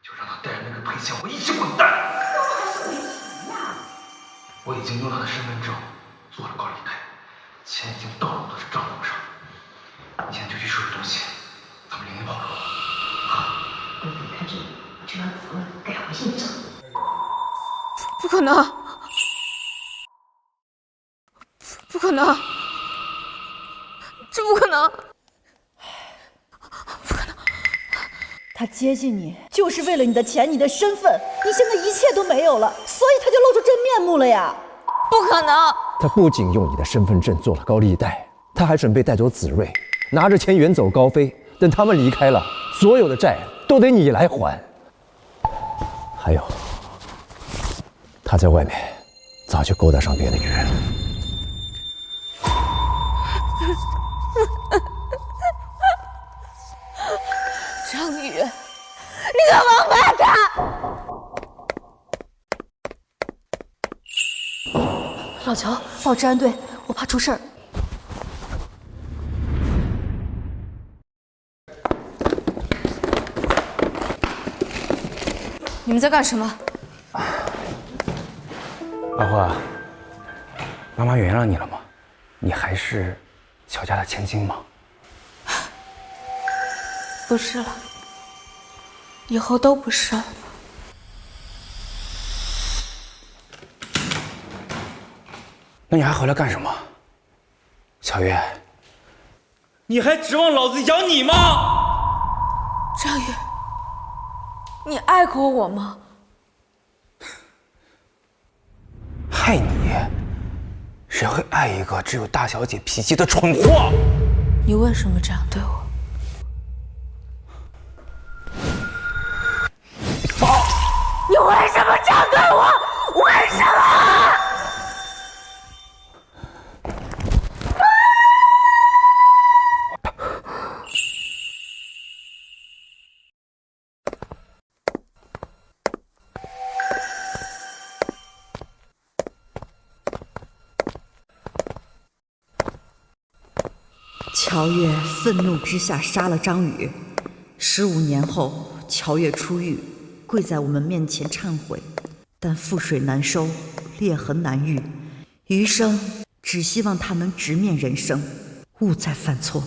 K: 就让她带着那个赔钱货一起滚蛋。
O: 那我还是没钱呀。
K: 我已经用她的身份证做了高利贷，钱已经到了我的账户上。你现在就去收拾东西，咱们联系报告。
O: 好，等离开这里，我就让子文改回姓张。
G: 不可能，不可能，这不可能，不可能。
C: 他接近你就是为了你的钱、你的身份，你现在一切都没有了，所以他就露出真面目了呀！
G: 不可能！
E: 他不仅用你的身份证做了高利贷，他还准备带走子睿，拿着钱远走高飞。等他们离开了，所有的债都得你来还。还有，他在外面早就勾搭上别的女人了。
C: 老乔，报治安队，我怕出事儿。
B: 你们在干什么？
D: 老婆，妈妈原谅你了吗？你还是乔家的千金吗？
G: 不是了，以后都不是了。
D: 那你还回来干什么？小月，
K: 你还指望老子养你吗？
G: 张宇，你爱过我吗？
D: 爱你？谁会爱一个只有大小姐脾气的蠢货？
G: 你为什么这样对我？
B: 你为什么这样对我？为什么？
A: 乔月愤怒之下杀了张宇。15年后，乔月出狱，跪在我们面前忏悔，但覆水难收，裂痕难愈，余生只希望他能直面人生，勿再犯错。